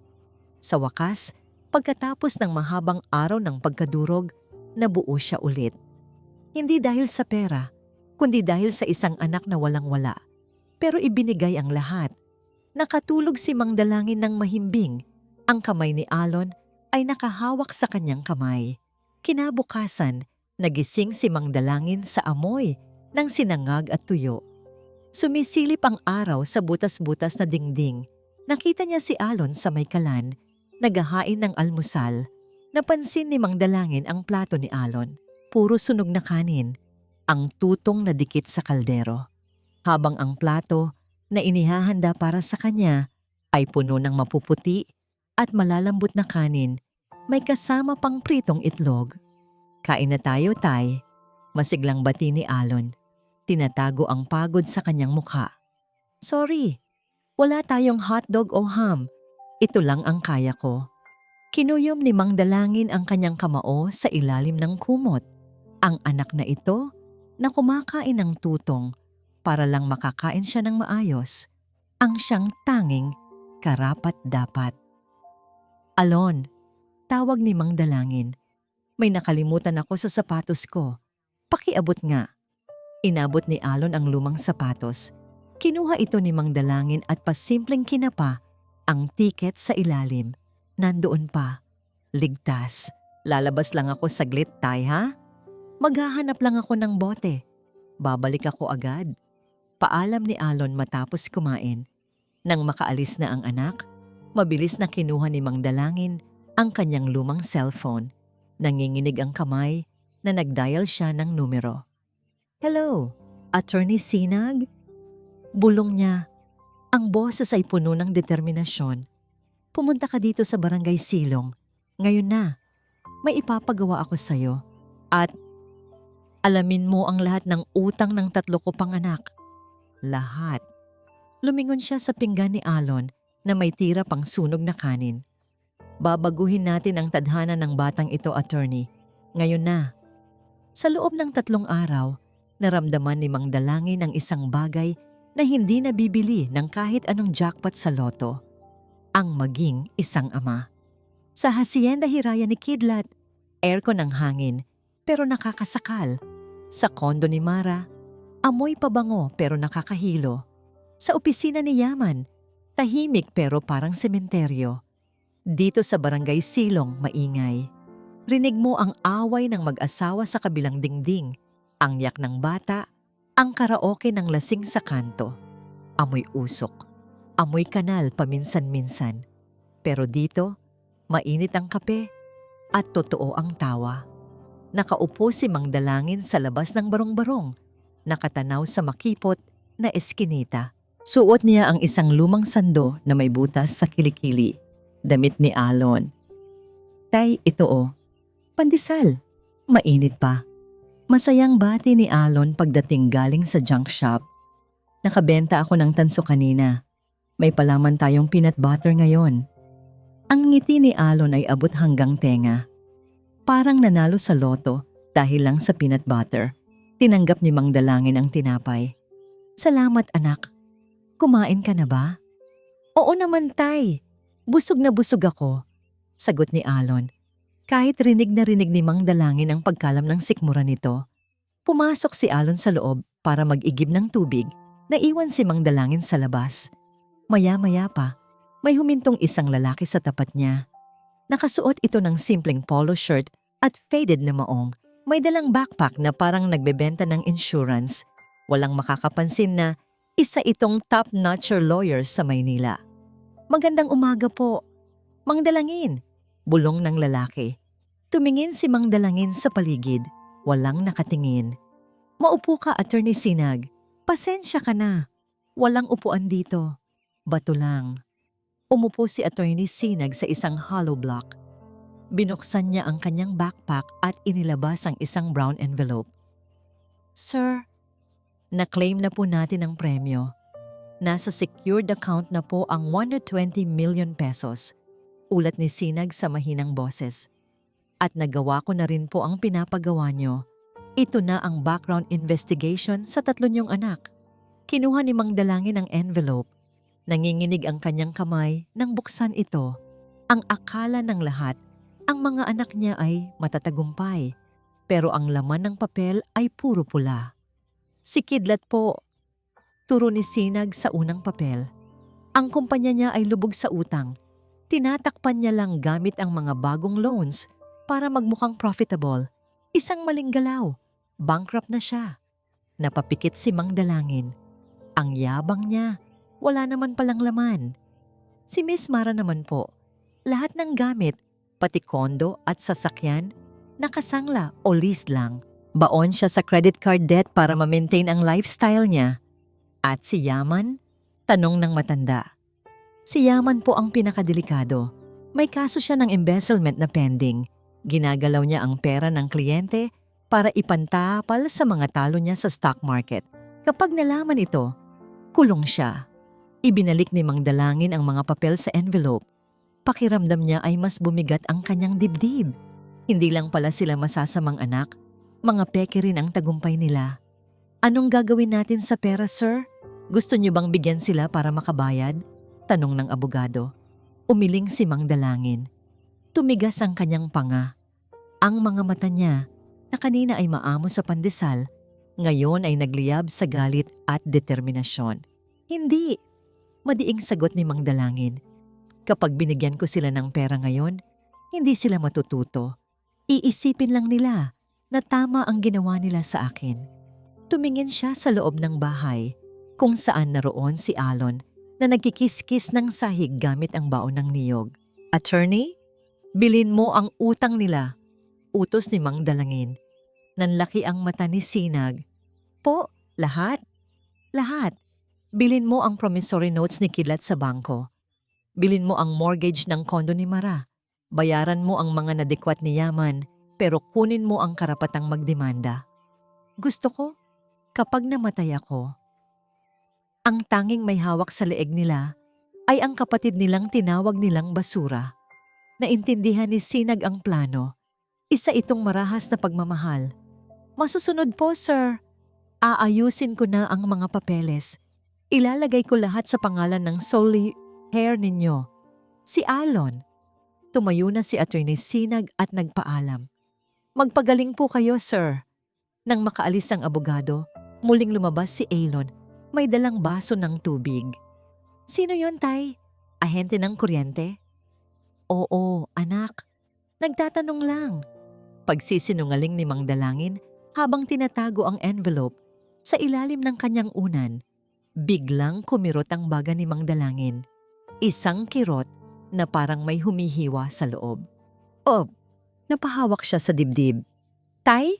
Sa wakas, pagkatapos ng mahabang araw ng pagkadurog, nabuo siya ulit. Hindi dahil sa pera, kundi dahil sa isang anak na walang-wala. Pero ibinigay ang lahat. Nakatulog si Mang Dalangin ng mahimbing. Ang kamay ni Alon ay nakahawak sa kanyang kamay. Kinabukasan, nagising si Mang Dalangin sa amoy ng sinangag at tuyo. Sumisilip ang araw sa butas-butas na dingding. Nakita niya si Alon sa may kalan, naghahain ng almusal. Napansin ni Mang Dalangin ang plato ni Alon. Puro sunog na kanin, ang tutong na dikit sa kaldero. Habang ang plato na inihahanda para sa kanya ay puno ng mapuputi at malalambot na kanin, may kasama pang pritong itlog. Kain na tayo, Tay. Masiglang bati ni Alon. Tinatago ang pagod sa kanyang mukha. Sorry, wala tayong hotdog o ham. Ito lang ang kaya ko. Kinuyom ni Mang Dalangin ang kanyang kamao sa ilalim ng kumot. Ang anak na ito na kumakain ng tutong para lang makakain siya ng maayos, ang siyang tanging karapat-dapat. Alon, tawag ni Mang Dalangin. May nakalimutan ako sa sapatos ko. Pakiabot nga. Inabot ni Alon ang lumang sapatos. Kinuha ito ni Mang Dalangin at pasimpleng kinapa ang tiket sa ilalim. Nandoon pa. Ligtas. Lalabas lang ako saglit, Tay, ha? Maghahanap lang ako ng bote. Babalik ako agad. Paalam ni Alon matapos kumain. Nang makaalis na ang anak, mabilis na kinuha ni Mang Dalangin ang kanyang lumang cellphone. Nanginginig ang kamay na nagdial siya ng numero. Hello, Attorney Sinag? Bulong niya. Ang boses ay puno ng determinasyon. Pumunta ka dito sa Barangay Silong. Ngayon na. May ipapagawa ako sa'yo. At alamin mo ang lahat ng utang ng 3 ko pang anak. Lahat. Lumingon siya sa pinggan ni Alon na may tira pang sunog na kanin. Babaguhin natin ang tadhana ng batang ito, Attorney. Ngayon na. Sa loob ng 3 araw, naramdaman ni Mang Dalangin ang isang bagay na hindi nabibili ng kahit anong jackpot sa loto. Ang maging isang ama. Sa hacienda Hiraya ni Kidlat, aircon ang hangin pero nakakasakal. Sa kondo ni Mara, amoy pabango pero nakakahilo. Sa opisina ni Yaman, tahimik pero parang sementeryo. Dito sa Barangay Silong, maingay. Rinig mo ang away ng mag-asawa sa kabilang dingding, ang yak ng bata, Ang karaoke ng lasing sa kanto. Amoy usok. Amoy kanal paminsan-minsan. Pero dito, mainit ang kape at totoo ang tawa. Nakaupo si Mang Dalangin sa labas ng barong-barong, nakatanaw sa makipot na eskinita. Suot niya ang isang lumang sando na may butas sa kilikili. Damit ni Alon. Tay, ito pandesal. Mainit pa. Masayang bati ni Alon pagdating galing sa junk shop. Nakabenta ako ng tanso kanina. May palaman tayong peanut butter ngayon. Ang ngiti ni Alon ay abot hanggang tenga. Parang nanalo sa loto dahil lang sa peanut butter. Tinanggap ni Mang Dalangin ang tinapay. Salamat anak. Kumain ka na ba? Oo naman tay. Busog na busog ako. Sagot ni Alon. Kahit rinig na rinig ni Mang Dalangin ang pagkalam ng sikmura nito. Pumasok si Alon sa loob para mag-igib ng tubig. Naiwan si Mang Dalangin sa labas. Maya-maya pa, may humintong isang lalaki sa tapat niya. Nakasuot ito ng simpleng polo shirt at faded na maong. May dalang backpack na parang nagbebenta ng insurance. Walang makakapansin na isa itong top-notcher lawyer sa Maynila. Magandang umaga po. Mang Dalangin, bulong ng lalaki. Tumingin si Mang Dalangin sa paligid. Walang nakatingin. Maupo ka, Attorney Sinag. Pasensya ka na. Walang upuan dito. Bato lang. Umupo si Attorney Sinag sa isang hollow block. Binuksan niya ang kanyang backpack at inilabas ang isang brown envelope. Sir, na-claim na po natin ang premyo. Nasa secured account na po ang 120 million pesos. Ulat ni Sinag sa mahinang boses. At nagawa ko na rin po ang pinapagawa nyo. Ito na ang background investigation sa 3 niyong anak. Kinuha ni Mang Dalangin ang envelope. Nanginginig ang kanyang kamay nang buksan ito. Ang akala ng lahat, ang mga anak niya ay matatagumpay. Pero ang laman ng papel ay puro pula. Si Kidlat po. Turo ni Sinag sa unang papel. Ang kumpanya niya ay lubog sa utang. Tinatakpan niya lang gamit ang mga bagong loans para magmukhang profitable. Isang maling galaw. Bankrupt na siya. Napapikit si Mang Dalangin. Ang yabang niya. Wala naman palang laman. Si Miss Mara naman po. Lahat ng gamit, pati kondo at sasakyan, nakasangla o leased lang. Baon siya sa credit card debt para ma-maintain ang lifestyle niya. At si Yaman? Tanong ng matanda. Si Yaman po ang pinakadelikado. May kaso siya ng embezzlement na pending. Ginagalaw niya ang pera ng kliyente para ipantapal sa mga talo niya sa stock market. Kapag nalaman ito, kulong siya. Ibinalik ni Mang Dalangin ang mga papel sa envelope. Pakiramdam niya ay mas bumigat ang kanyang dibdib. Hindi lang pala sila masasamang anak, mga peke rin ang tagumpay nila. Anong gagawin natin sa pera, sir? Gusto niyo bang bigyan sila para makabayad? Tanong ng abogado. Umiling si Mang Dalangin. Tumigas ang kanyang panga. Ang mga mata niya, na kanina ay maamo sa pandesal, ngayon ay nagliyab sa galit at determinasyon. Hindi! Madiing sagot ni Mang Dalangin. Kapag binigyan ko sila ng pera ngayon, hindi sila matututo. Iisipin lang nila na tama ang ginawa nila sa akin. Tumingin siya sa loob ng bahay kung saan naroon si Alon na nagkikis-kis ng sahig gamit ang baon ng niyog. Attorney, bilhin mo ang utang nila. Utos ni Mang Dalangin. Nanlaki ang mata ni Sinag. Po, lahat? Lahat. Bilhin mo ang promissory notes ni Kidlat sa bangko. Bilhin mo ang mortgage ng kondo ni Mara. Bayaran mo ang mga nadikwat ni Yaman, pero kunin mo ang karapatang magdemanda. Gusto ko, kapag namatay ako, ang tanging may hawak sa leeg nila ay ang kapatid nilang tinawag nilang basura. Naintindihan ni Sinag ang plano. Isa itong marahas na pagmamahal. Masusunod po, sir. Aayusin ko na ang mga papeles. Ilalagay ko lahat sa pangalan ng solely hair ninyo. Si Alon. Tumayo na si Attorney Sinag at nagpaalam. Magpagaling po kayo, sir. Nang makaalis ang abogado, muling lumabas si Alon. May dalang baso ng tubig. Sino yon, tay? Ahente ng kuryente? Oo, anak. Nagtatanong lang. Pagsisinungaling ni Mang Dalangin habang tinatago ang envelope. Sa ilalim ng kanyang unan, biglang kumirot ang baga ni Mang Dalangin. Isang kirot na parang may humihiwa sa loob. Oh, napahawak siya sa dibdib. Tay,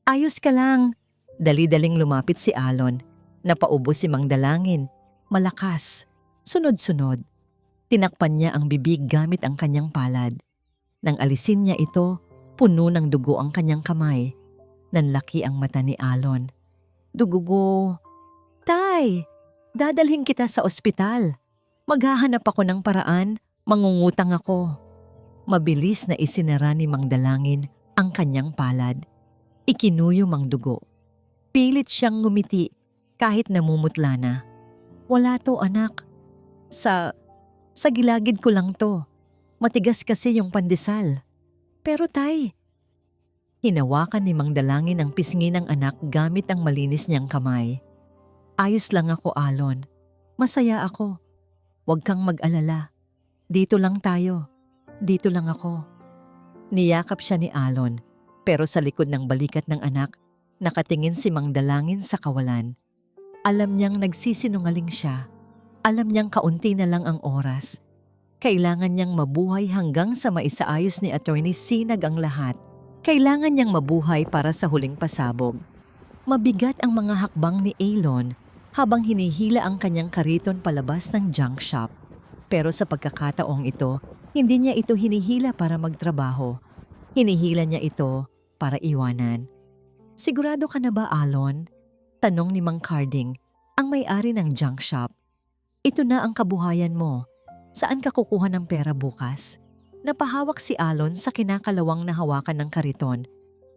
ayos ka lang. Dali-daling lumapit si Alon. Napaubo si Mang Dalangin. Malakas. Sunod-sunod. Tinakpan niya ang bibig gamit ang kanyang palad. Nang alisin niya ito, puno ng dugo ang kanyang kamay. Nanlaki ang mata ni Alon. Dugugo. Tay, dadalhin kita sa ospital. Maghahanap ako ng paraan, mangungutang ako. Mabilis na isinara ni Mang Dalangin ang kanyang palad. Ikinuyom ang dugo. Pilit siyang ngumiti kahit namumutla na. Wala to, anak. Sa gilagid ko lang to. Matigas kasi yung pandesal. Pero tay, hinawakan ni Mang Dalangin ang pisngi ng anak gamit ang malinis niyang kamay. Ayos lang ako, Alon. Masaya ako. Huwag kang mag-alala. Dito lang tayo. Dito lang ako. Niyakap siya ni Alon, pero sa likod ng balikat ng anak, nakatingin si Mang Dalangin sa kawalan. Alam niyang nagsisinungaling siya. Alam niyang kaunti na lang ang oras. Kailangan niyang mabuhay hanggang sa maisaayos ni Attorney Sinag ang lahat. Kailangan niyang mabuhay para sa huling pasabog. Mabigat ang mga hakbang ni Alon habang hinihila ang kanyang kariton palabas ng junk shop. Pero sa pagkakataong ito, hindi niya ito hinihila para magtrabaho. Hinihila niya ito para iwanan. Sigurado ka na ba, Alon? Tanong ni Mang Carding, ang may-ari ng junk shop. Ito na ang kabuhayan mo. Saan ka kukuha ng pera bukas? Napahawak si Alon sa kinakalawang na hawakan ng kariton.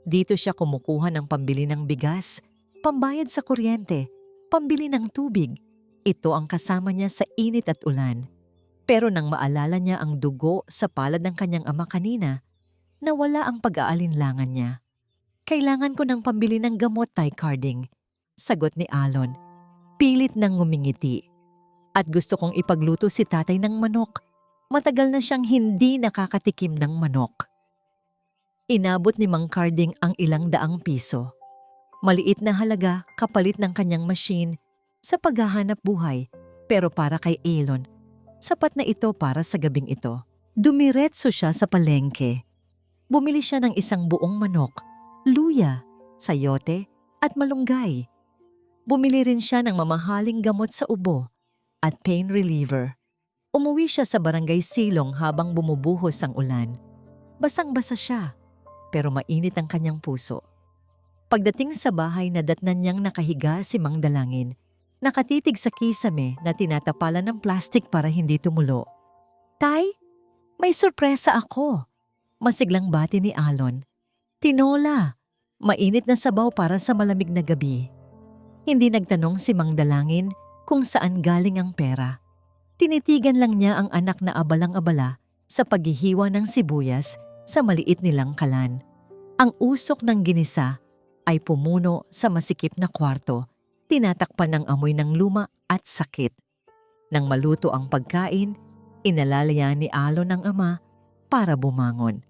Dito siya kumukuha ng pambili ng bigas, pambayad sa kuryente, pambili ng tubig. Ito ang kasama niya sa init at ulan. Pero nang maalala niya ang dugo sa palad ng kanyang ama kanina, nawala ang pag-aalinlangan niya. Kailangan ko ng pambili ng gamot, Tay Carding. Sagot ni Alon. Pilit nang ngumingiti. At gusto kong ipagluto si tatay ng manok. Matagal na siyang hindi nakakatikim ng manok. Inabot ni Mang Carding ang ilang daang piso. Maliit na halaga kapalit ng kanyang machine sa paghahanap buhay. Pero para kay Alon, sapat na ito para sa gabing ito. Dumiretso siya sa palengke. Bumili siya ng isang buong manok, luya, sayote at malunggay. Bumili rin siya ng mamahaling gamot sa ubo at pain reliever. Umuwi siya sa barangay Silong habang bumubuhos ang ulan. Basang-basa siya, pero mainit ang kanyang puso. Pagdating sa bahay, nadatnan niyang nakahiga si Mang Dalangin. Nakatitig sa kisame na tinatapalan ng plastik para hindi tumulo. Tay, may sorpresa ako. Masiglang bati ni Alon. Tinola, mainit na sabaw para sa malamig na gabi. Hindi nagtanong si Mang Dalangin kung saan galing ang pera. Tinitigan lang niya ang anak na abalang-abala sa paghihiwa ng sibuyas sa maliit nilang kalan. Ang usok ng ginisa ay pumuno sa masikip na kwarto, tinatakpan ng amoy ng luma at sakit. Nang maluto ang pagkain, inalalayan ni Alon ng ama para bumangon.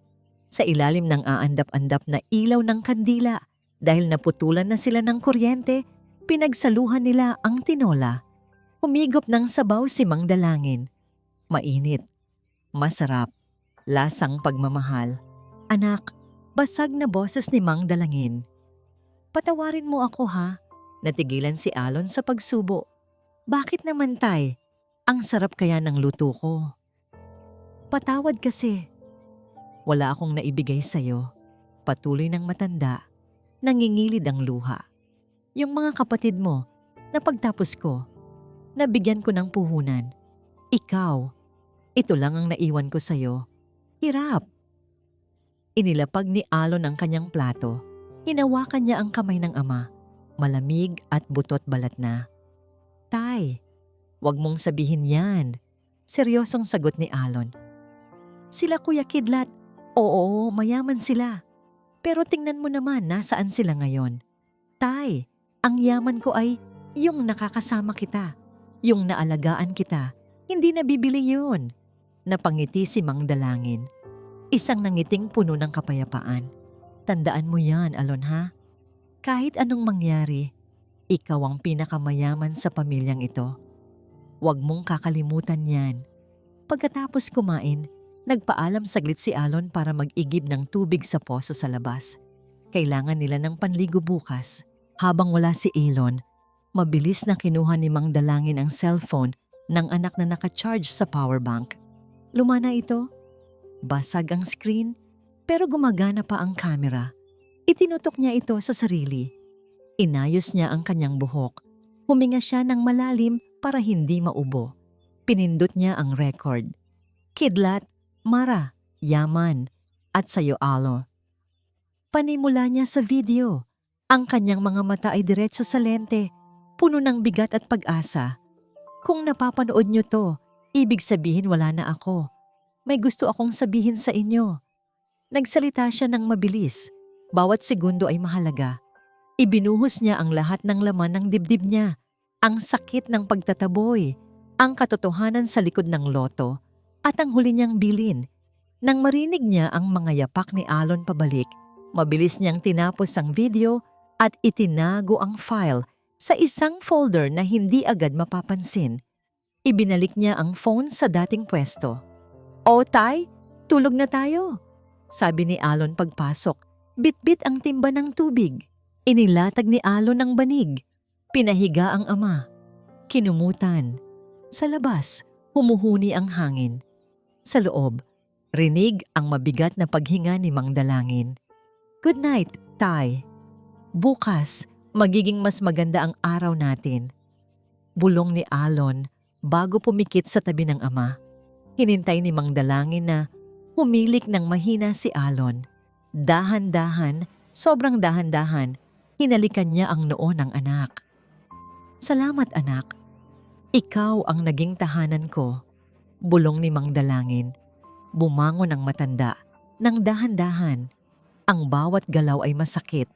Sa ilalim ng aandap-andap na ilaw ng kandila, dahil naputulan na sila ng kuryente, pinagsaluhan nila ang tinola. Humigop ng sabaw si Mang Dalangin. Mainit, masarap, lasang pagmamahal. Anak, basag na boses ni Mang Dalangin. Patawarin mo ako ha. Natigilan si Alon sa pagsubo. Bakit naman tay? Ang sarap kaya ng luto ko. Patawad kasi. Wala akong naibigay sa'yo. Patuloy ng matanda. Nangingilid ang luha. Yung mga kapatid mo, na pagtapos ko, nabigyan ko ng puhunan. Ikaw, ito lang ang naiwan ko sa'yo. Hirap. Inilapag ni Alon ang kanyang plato. Hinawakan niya ang kamay ng ama. Malamig at butot balat na. Tay, wag mong sabihin yan. Seryosong sagot ni Alon. Sila Kuya Kidlat, oo, mayaman sila. Pero tingnan mo naman nasaan sila ngayon. Tay, ang yaman ko ay yung nakakasama kita, yung naalagaan kita. Hindi nabibili yun. Napangiti si Mang Dalangin. Isang nangiting puno ng kapayapaan. Tandaan mo yan, Alon ha? Kahit anong mangyari, Ikaw ang pinakamayaman sa pamilyang ito. Huwag mong kakalimutan yan. Pagkatapos kumain, nagpaalam saglit si Alon para mag-igib ng tubig sa poso sa labas. Kailangan nila ng panligo bukas. Habang wala si Elon, mabilis na kinuha ni Mang Dalangin ang cellphone ng anak na naka-charge sa powerbank. Lumana ito. Basag ang screen, pero gumagana pa ang camera. Itinutok niya ito sa sarili. Inayos niya ang kanyang buhok. Huminga siya ng malalim para hindi maubo. Pinindot niya ang record. Kidlat, Mara, Yaman, at sayo Alo. Panimula niya sa video. Ang kanyang mga mata ay diretso sa lente, puno ng bigat at pag-asa. Kung napapanood niyo to, ibig sabihin wala na ako. May gusto akong sabihin sa inyo. Nagsalita siya ng mabilis. Bawat segundo ay mahalaga. Ibinuhos niya ang lahat ng laman ng dibdib niya. Ang sakit ng pagtataboy, ang katotohanan sa likod ng loto, at ang huli niyang bilin. Nang marinig niya ang mga yapak ni Alon pabalik, mabilis niyang tinapos ang video at itinago ang file sa isang folder na hindi agad mapapansin. Ibinalik niya ang phone sa dating pwesto. "O Tay, tulog na tayo," sabi ni Alon pagpasok. Bit-bit ang timba ng tubig. Inilatag ni Alon ang banig. Pinahiga ang ama. Kinumutan. Sa labas, humuhuni ang hangin. Sa loob, rinig ang mabigat na paghinga ni Mang Dalangin. "Good night, Tay. Bukas, magiging mas maganda ang araw natin." Bulong ni Alon bago pumikit sa tabi ng ama. Hinintay ni Mang Dalangin na humilik ng mahina si Alon. Dahan-dahan, sobrang dahan-dahan, hinalikan niya ang noo ng anak. "Salamat anak. Ikaw ang naging tahanan ko," bulong ni Mang Dalangin. Bumangon ang matanda nang dahan-dahan. Ang bawat galaw ay masakit,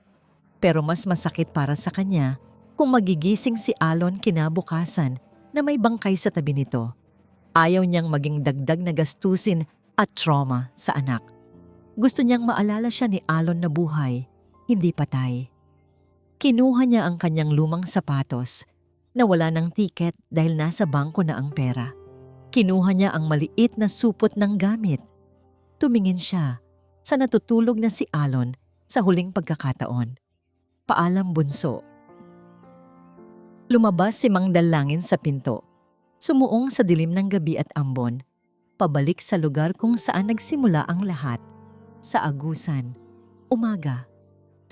pero mas masakit para sa kanya kung magigising si Alon kinabukasan na may bangkay sa tabi nito. Ayaw niyang maging dagdag na gastusin at trauma sa anak. Gusto niyang maalala siya ni Alon na buhay, hindi patay. Kinuha niya ang kanyang lumang sapatos na wala ng tiket dahil nasa bangko na ang pera. Kinuha niya ang maliit na supot ng gamit. Tumingin siya sa natutulog na si Alon sa huling pagkakataon. "Paalam, bunso." Lumabas si Mang Dalangin sa pinto. Sumuong sa dilim ng gabi at ambon. Pabalik sa lugar kung saan nagsimula ang lahat. Sa agusan. Umaga.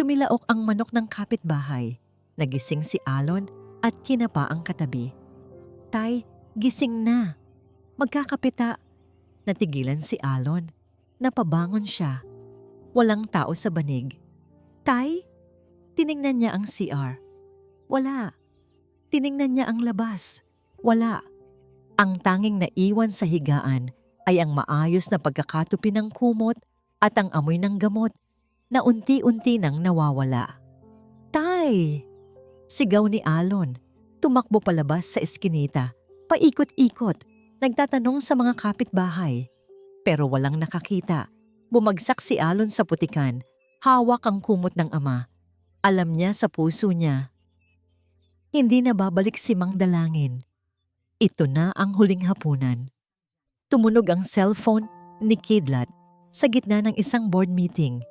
Tumilaok ang manok ng kapitbahay. Nagising si Alon at kinapa ang katabi. "Tay, gising na. Magkakapita." Natigilan si Alon. Napabangon siya. Walang tao sa banig. "Tay?" Tiningnan niya ang CR. Wala. Tiningnan niya ang labas. Wala. Ang tanging naiwan sa higaan ay ang maayos na pagkakatupi ng kumot at ang amoy ng gamot na unti-unti nang nawawala. "Tay!" Sigaw ni Alon. Tumakbo palabas sa eskinita. Paikot-ikot. Nagtatanong sa mga kapitbahay. Pero walang nakakita. Bumagsak si Alon sa putikan. Hawak ang kumot ng ama. Alam niya sa puso niya. Hindi na babalik si Mang Dalangin. Ito na ang huling hapunan. Tumunog ang cellphone ni Kidlat sa gitna ng isang board meeting.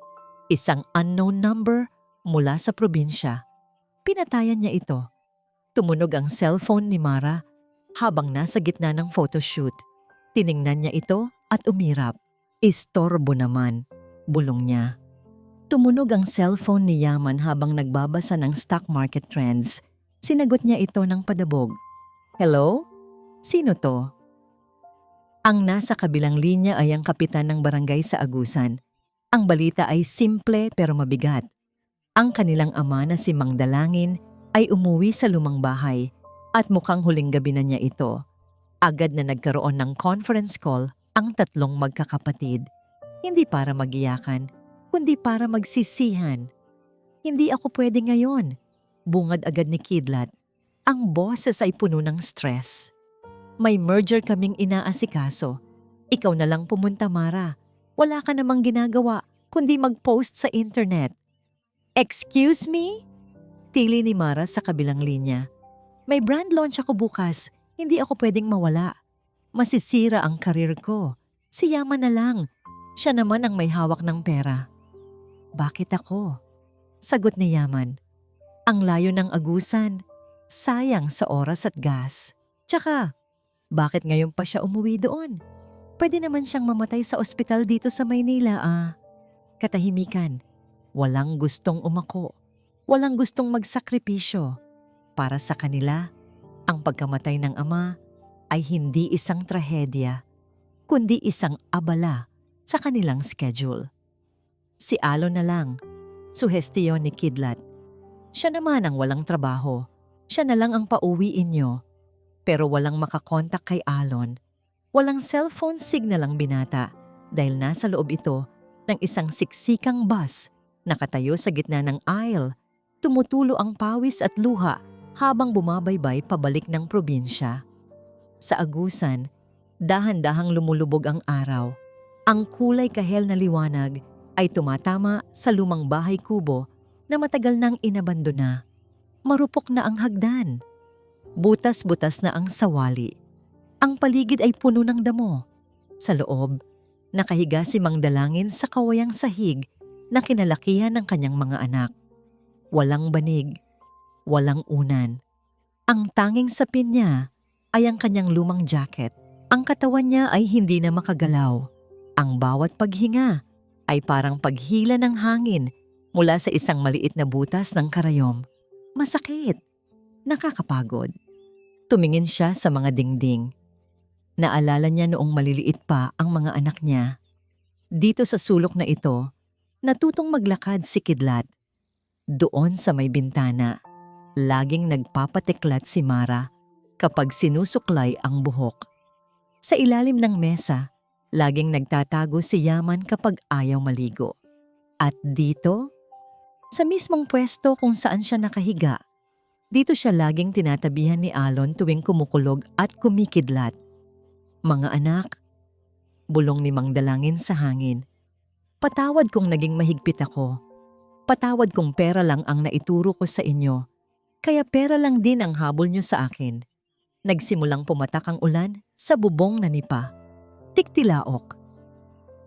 Isang unknown number mula sa probinsya. Pinatayan niya ito. Tumunog ang cellphone ni Mara habang nasa gitna ng photoshoot. Tiningnan niya ito at umirap. "Istorbo naman," bulong niya. Tumunog ang cellphone ni Yaman habang nagbabasa ng stock market trends. Sinagot niya ito ng padabog. "Hello? Sino to?" Ang nasa kabilang linya ay ang kapitan ng barangay sa Agusan. Ang balita ay simple pero mabigat. Ang kanilang ama na si Mang Dalangin ay umuwi sa lumang bahay at mukhang huling gabi na niya ito. Agad na nagkaroon ng conference call ang tatlong magkakapatid. Hindi para magiyakan, kundi para magsisihan. "Hindi ako pwede ngayon," bungad agad ni Kidlat. Ang boses ay puno ng stress. "May merger kaming inaasikaso. Ikaw na lang pumunta, Mara. Wala ka namang ginagawa kundi mag-post sa internet." "Excuse me?" Tili ni Mara sa kabilang linya. May brand launch ako bukas. Hindi ako pwedeng mawala. Masisira ang karir ko. Si Yaman na lang. Siya naman ang may hawak ng pera. Bakit ako? Sagot ni Yaman. Ang layo ng Agusan. Sayang sa oras at gas. Tsaka, bakit ngayon pa siya umuwi doon? Pwede naman siyang mamatay sa ospital dito sa Maynila Katahimikan. Walang gustong umako. Walang gustong magsakripisyo. Para sa kanila, ang pagkamatay ng ama ay hindi isang trahedya, kundi isang abala sa kanilang schedule. Si Alon na lang, suhestiyon ni Kidlat. Siya naman ang walang trabaho. Siya na lang ang pauwiin niyo. Pero walang makakontak kay Alon. Walang cellphone signal ang binata dahil nasa loob ito ng isang siksikang bus nakatayo sa gitna ng aisle. Tumutulo ang pawis at luha habang bumabaybay pabalik ng probinsya. Sa Agusan, dahan-dahang lumulubog ang araw. Ang kulay kahel na liwanag ay tumatama sa lumang bahay kubo na matagal nang inabandona. Marupok na ang hagdan. Butas-butas na ang sawali. Ang paligid ay puno ng damo. Sa loob, nakahiga si Mang Dalangin sa kawayang sahig na kinalakihan ng kanyang mga anak. Walang banig, walang unan. Ang tanging sapin niya ay ang kanyang lumang jacket. Ang katawan niya ay hindi na makagalaw. Ang bawat paghinga ay parang paghila ng hangin mula sa isang maliit na butas ng karayom. Masakit. Nakakapagod. Tumingin siya sa mga dingding. Naalala niya noong maliliit pa ang mga anak niya. Dito sa sulok na ito, natutong maglakad si Kidlat. Doon sa may bintana, laging nagpapatiklat si Mara kapag sinusuklay ang buhok. Sa ilalim ng mesa, laging nagtatago si Yaman kapag ayaw maligo. At dito, sa mismong pwesto kung saan siya nakahiga, dito siya laging tinatabihan ni Alon tuwing kumukulog at kumikidlat. Mga anak, bulong ni Mang Dalangin sa hangin. Patawad kung naging mahigpit ako. Patawad kung pera lang ang naituro ko sa inyo. Kaya pera lang din ang habol nyo sa akin. Nagsimulang pumatak ang ulan sa bubong na nipa. Tiktilaok.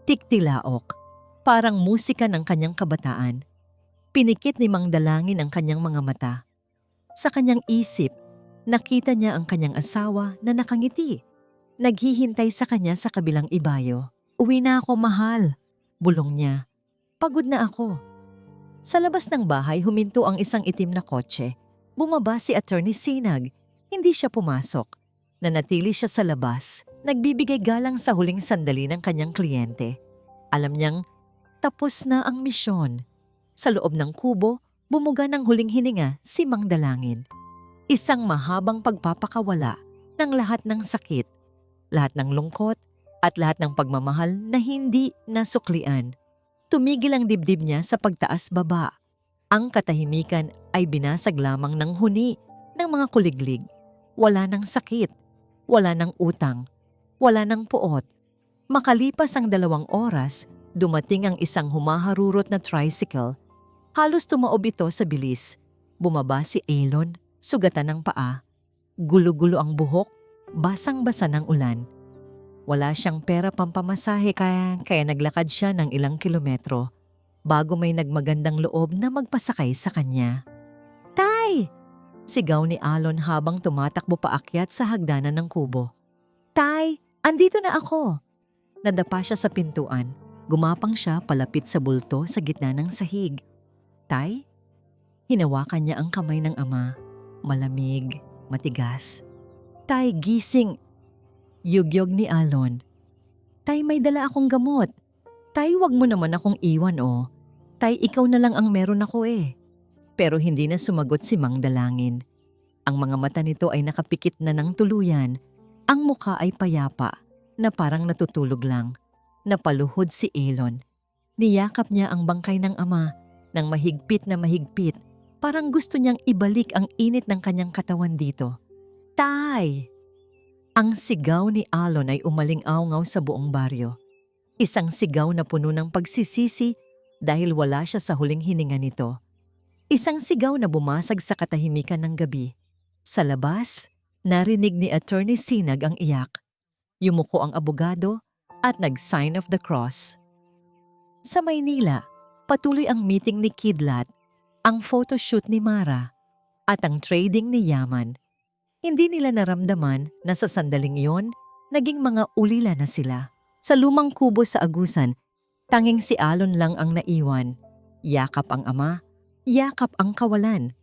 Tiktilaok. Parang musika ng kanyang kabataan. Pinikit ni Mang Dalangin ang kanyang mga mata. Sa kanyang isip, nakita niya ang kanyang asawa na nakangiti. Naghihintay sa kanya sa kabilang ibayo. Uwi na ako, mahal. Bulong niya. Pagod na ako. Sa labas ng bahay, huminto ang isang itim na kotse. Bumaba si Attorney Sinag. Hindi siya pumasok. Nanatili siya sa labas. Nagbibigay galang sa huling sandali ng kanyang kliyente. Alam niyang tapos na ang misyon. Sa loob ng kubo, bumuga ng huling hininga si Mang Dalangin. Isang mahabang pagpapakawala ng lahat ng sakit, lahat ng lungkot, at lahat ng pagmamahal na hindi nasuklian. Tumigil ang dibdib niya sa pagtaas-baba. Ang katahimikan ay binasag lamang ng huni ng mga kuliglig. Wala ng sakit, wala ng utang, wala ng puot. Makalipas ang 2 oras, dumating ang isang humaharurot na tricycle. Halos tumaob ito sa bilis. Bumaba si Elon, sugatan ng paa. Gulo-gulo ang buhok, basang-basa ng ulan. Wala siyang pera pampamasahe kaya naglakad siya ng ilang kilometro bago may nagmagandang loob na magpasakay sa kanya. Tay! Sigaw ni Alon habang tumatakbo paakyat sa hagdanan ng kubo. Tay! Andito na ako! Nadapa siya sa pintuan. Gumapang siya palapit sa bulto sa gitna ng sahig. Tay? Hinawakan niya ang kamay ng ama. Malamig, matigas. Tay, gising! Yugyog ni Alon. Tay, may dala akong gamot. Tay, wag mo naman akong iwan Tay, ikaw na lang ang meron ako Pero hindi na sumagot si Mang Dalangin. Ang mga mata nito ay nakapikit na ng tuluyan. Ang mukha ay payapa na parang natutulog lang. Napaluhod si Elon. Niyakap niya ang bangkay ng ama ng mahigpit na mahigpit. Parang gusto niyang ibalik ang init ng kanyang katawan dito. Tay! Ang sigaw ni Alon ay umaling-awngaw sa buong baryo. Isang sigaw na puno ng pagsisisi dahil wala siya sa huling hininga nito. Isang sigaw na bumasag sa katahimikan ng gabi. Sa labas, narinig ni Attorney Sinag ang iyak. Yumuko ang abogado at nag-sign of the cross. Sa Maynila, patuloy ang meeting ni Kidlat, ang photoshoot ni Mara, at ang trading ni Yaman. Hindi nila naramdaman na sa sandaling iyon, naging mga ulila na sila. Sa lumang kubo sa Agusan, tanging si Alon lang ang naiwan. Yakap ang ama, yakap ang kawalan.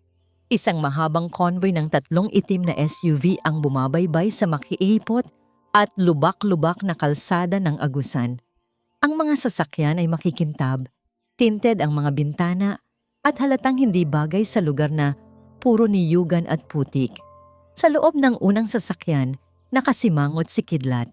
Isang mahabang convoy ng 3 itim na SUV ang bumabaybay sa makiipot at lubak-lubak na kalsada ng Agusan. Ang mga sasakyan ay makikintab, tinted ang mga bintana at halatang hindi bagay sa lugar na puro niyugan at putik. Sa loob ng unang sasakyan, nakasimangot si Kidlat.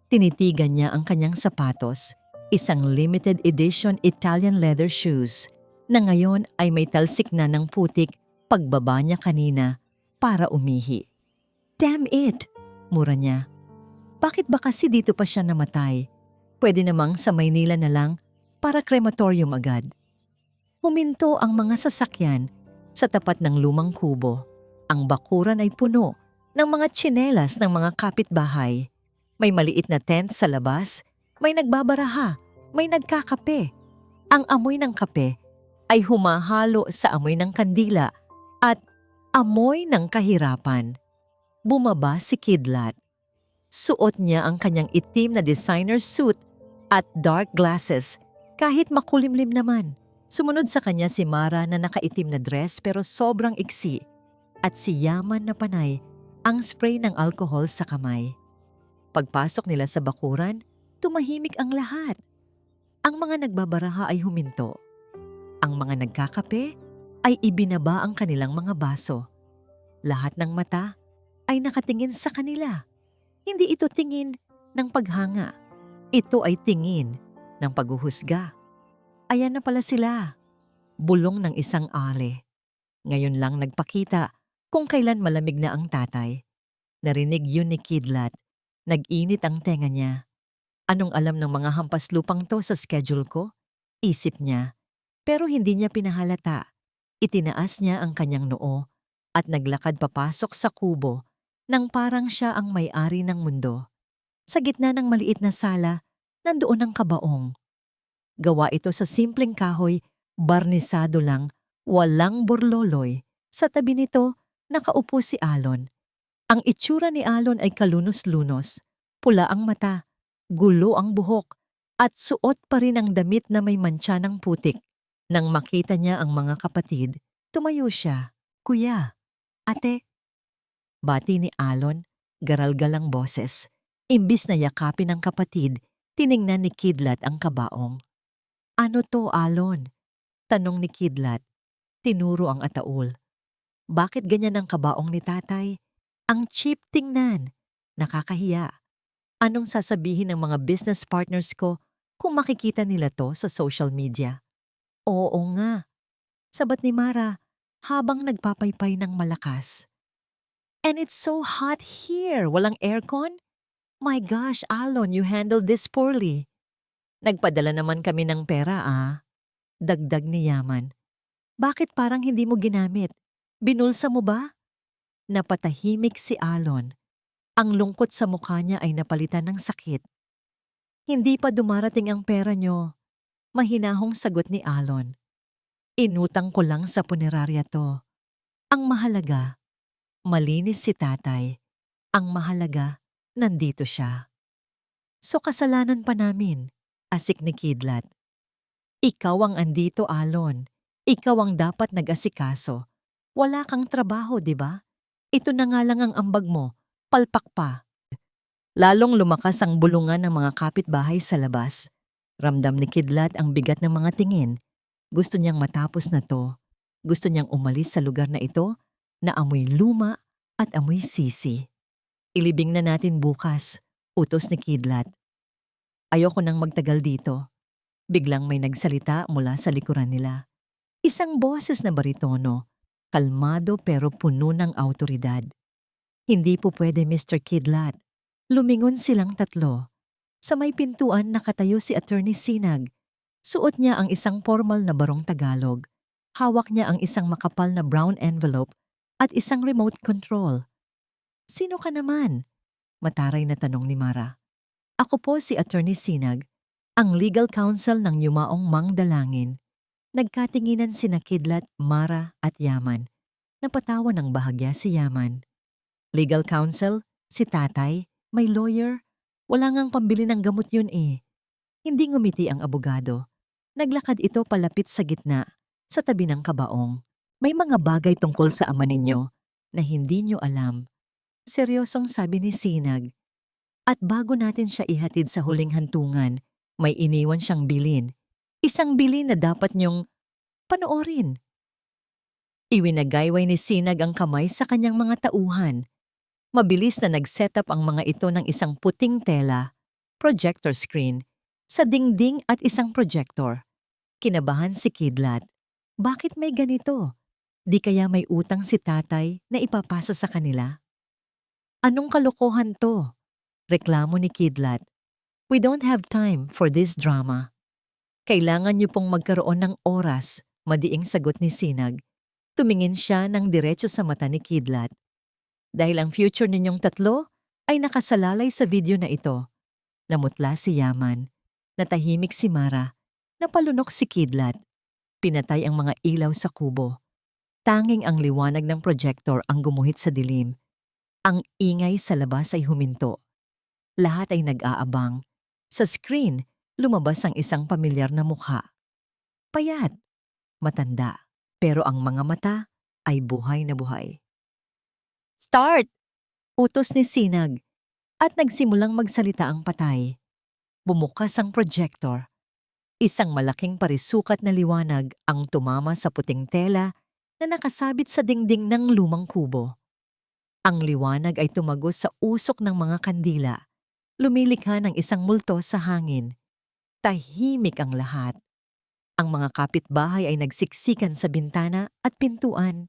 Tinitigan niya ang kanyang sapatos, isang limited edition Italian leather shoes, na ngayon ay may talsik na ng putik pagbaba niya kanina para umihi. "Damn it!" mura niya. Bakit ba kasi dito pa siya namatay? Pwede namang sa Maynila na lang para krematorium agad. Huminto ang mga sasakyan sa tapat ng lumang kubo. Ang bakuran ay puno ng mga tsinelas ng mga kapitbahay. May maliit na tent sa labas, may nagbabaraha, may nagkakape. Ang amoy ng kape ay humahalo sa amoy ng kandila at amoy ng kahirapan. Bumaba si Kidlat. Suot niya ang kanyang itim na designer suit at dark glasses kahit makulimlim naman. Sumunod sa kanya si Mara na nakaitim na dress pero sobrang iksi at si Yaman na panay ang spray ng alcohol sa kamay. Pagpasok nila sa bakuran, tumahimik ang lahat. Ang mga nagbabaraha ay huminto. Ang mga nagkakape ay ibinaba ang kanilang mga baso. Lahat ng mata ay nakatingin sa kanila. Hindi ito tingin ng paghanga. Ito ay tingin ng paghuhusga. Ayan na pala sila. Bulong ng isang ale. Ngayon lang nagpakita kung kailan malamig na ang tatay. Narinig yun ni Kidlat. Nag-init ang tenga niya. Anong alam ng mga hampas lupang to sa schedule ko? Isip niya. Pero hindi niya pinahalata. Itinaas niya ang kanyang noo at naglakad papasok sa kubo nang parang siya ang may-ari ng mundo. Sa gitna ng maliit na sala, nandoon ang kabaong. Gawa ito sa simpleng kahoy, barnisado lang, walang burloloy. Sa tabi nito, nakaupo si Alon. Ang itsura ni Alon ay kalunos-lunos, pula ang mata, gulo ang buhok, at suot pa rin ang damit na may mantsa ng putik. Nang makita niya ang mga kapatid, tumayo siya. "Kuya, ate." Bati ni Alon, garal-galang boses. Imbis na yakapin ang kapatid, tiningnan ni Kidlat ang kabaong. "Ano to, Alon?" tanong ni Kidlat. Tinuro ang ataul. "Bakit ganyan ang kabaong ni tatay? Ang cheap tingnan. Nakakahiya. Anong sasabihin ng mga business partners ko kung makikita nila to sa social media?" "Oo nga," sabat ni Mara habang nagpapaypay ng malakas. "And it's so hot here. Walang aircon? My gosh, Alon, you handled this poorly." "Nagpadala naman kami ng pera, dagdag ni Yaman. "Bakit parang hindi mo ginamit? Binulsa mo ba?" Napatahimik si Alon. Ang lungkot sa mukha niya ay napalitan ng sakit. "Hindi pa dumarating ang pera niyo," mahinahong sagot ni Alon. "Inutang ko lang sa punerarya to. Ang mahalaga, malinis si tatay. Ang mahalaga, nandito siya." "So kasalanan pa namin," asik ni Kidlat. "Ikaw ang andito, Alon. Ikaw ang dapat nag-asikaso. Wala kang trabaho, di ba? Ito na nga lang ang ambag mo, palpak pa." Lalong lumakas ang bulungan ng mga kapitbahay sa labas. Ramdam ni Kidlat ang bigat ng mga tingin. Gusto niyang matapos na to. Gusto niyang umalis sa lugar na ito na amoy luma at amoy sisi. "Ilibing na natin bukas," utos ni Kidlat. "Ayoko nang magtagal dito." Biglang may nagsalita mula sa likuran nila. Isang boses na baritono, kalmado pero puno ng awtoridad. "Hindi po pwede, Mr. Kidlat." Lumingon silang tatlo. Sa may pintuan nakatayo si Attorney Sinag. Suot niya ang isang formal na barong Tagalog. Hawak niya ang isang makapal na brown envelope at isang remote control. "Sino ka naman?" Mataray na tanong ni Mara. "Ako po si Attorney Sinag, ang legal counsel ng yumaong Mang Dalangin." Nagkatinginan sina Kidlat, Mara at Yaman. Napatawa ng bahagya si Yaman. Legal counsel? Si tatay? May lawyer? Wala ngang pambili ng gamot yun eh. Hindi ngumiti ang abogado. Naglakad ito palapit sa gitna, sa tabi ng kabaong. "May mga bagay tungkol sa ama ninyo na hindi nyo alam." Seryosong sabi ni Sinag. "At bago natin siya ihatid sa huling hantungan, may iniwan siyang bilin. Isang bilin na dapat nyong panoorin." Iwinagayway ni Sinag ang kamay sa kanyang mga tauhan. Mabilis na nag-set up ang mga ito ng isang puting tela, projector screen, sa dingding at isang projector. Kinabahan si Kidlat. Bakit may ganito? Di kaya may utang si tatay na ipapasa sa kanila? "Anong kalokohan to?" Reklamo ni Kidlat. "We don't have time for this drama." "Kailangan niyo pong magkaroon ng oras," madiing sagot ni Sinag. Tumingin siya ng diretso sa mata ni Kidlat. "Dahil ang future ninyong tatlo ay nakasalalay sa video na ito." Namutla si Yaman. Natahimik si Mara. Napalunok si Kidlat. Pinatay ang mga ilaw sa kubo. Tanging ang liwanag ng projector ang gumuhit sa dilim. Ang ingay sa labas ay huminto. Lahat ay nag-aabang. Sa screen, lumabas ang isang pamilyar na mukha. Payat, matanda, pero ang mga mata ay buhay na buhay. "Start!" Utos ni Sinag, at nagsimulang magsalita ang patay. Bumukas ang projector. Isang malaking parisukat na liwanag ang tumama sa puting tela na nakasabit sa dingding ng lumang kubo. Ang liwanag ay tumagos sa usok ng mga kandila. Lumilikha ng isang multo sa hangin. Tahimik ang lahat. Ang mga kapitbahay ay nagsiksikan sa bintana at pintuan.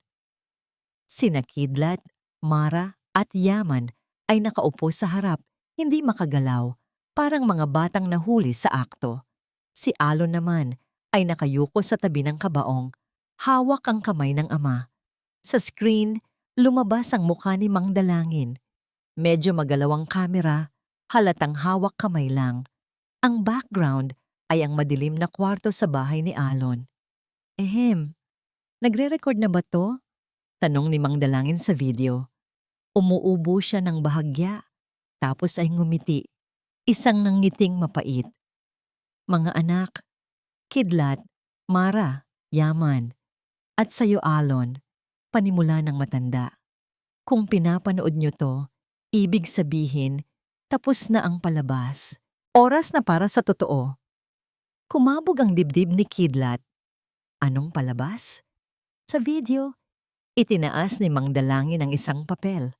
Sina Kidlat, Mara at Yaman ay nakaupo sa harap, hindi makagalaw, parang mga batang nahuli sa akto. Si Alon naman ay nakayuko sa tabi ng kabaong, hawak ang kamay ng ama. Sa screen, lumabas ang mukha ni Mang Dalangin. Medyo magalaw ang kamera, halatang hawak kamay lang. Ang background ay ang madilim na kwarto sa bahay ni Alon. Nagre-record na ba to?" Tanong ni Mang Dalangin sa video. Umuubo siya ng bahagya, tapos ay ngumiti. Isang nangiting mapait. "Mga anak, Kidlat, Mara, Yaman, at sayo Alon," panimula ng matanda. "Kung pinapanood nyo to, ibig sabihin, tapos na ang palabas. Oras na para sa totoo." Kumabog ang dibdib ni Kidlat. Anong palabas? Sa video, itinaas ni Mang Dalangin ang isang papel.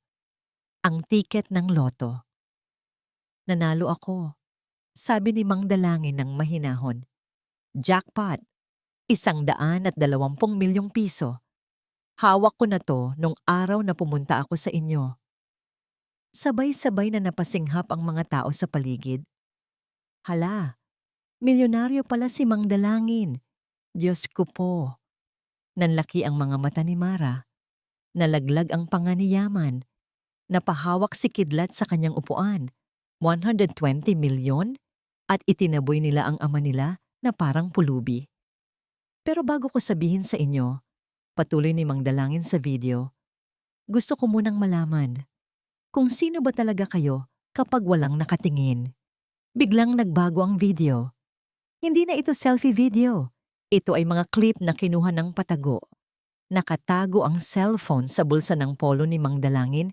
Ang tiket ng loto. "Nanalo ako," sabi ni Mang Dalangin ng mahinahon. "Jackpot, 120 milyong piso. Hawak ko na to nung araw na pumunta ako sa inyo." Sabay-sabay na napasinghap ang mga tao sa paligid. Hala, milyonaryo pala si Mang Dalangin. Diyos ko po. Nanlaki ang mga mata ni Mara. Nalaglag ang panga ni Yaman. Napahawak si Kidlat sa kanyang upuan. 120 milyon? At itinaboy nila ang ama nila na parang pulubi. Pero bago ko sabihin sa inyo, patuloy ni Mang Dalangin sa video, gusto ko munang malaman kung sino ba talaga kayo kapag walang nakatingin. Biglang nagbago ang video. Hindi na ito selfie video. Ito ay mga clip na kinuha ng patago. Nakatago ang cellphone sa bulsa ng polo ni Mang Dalangin.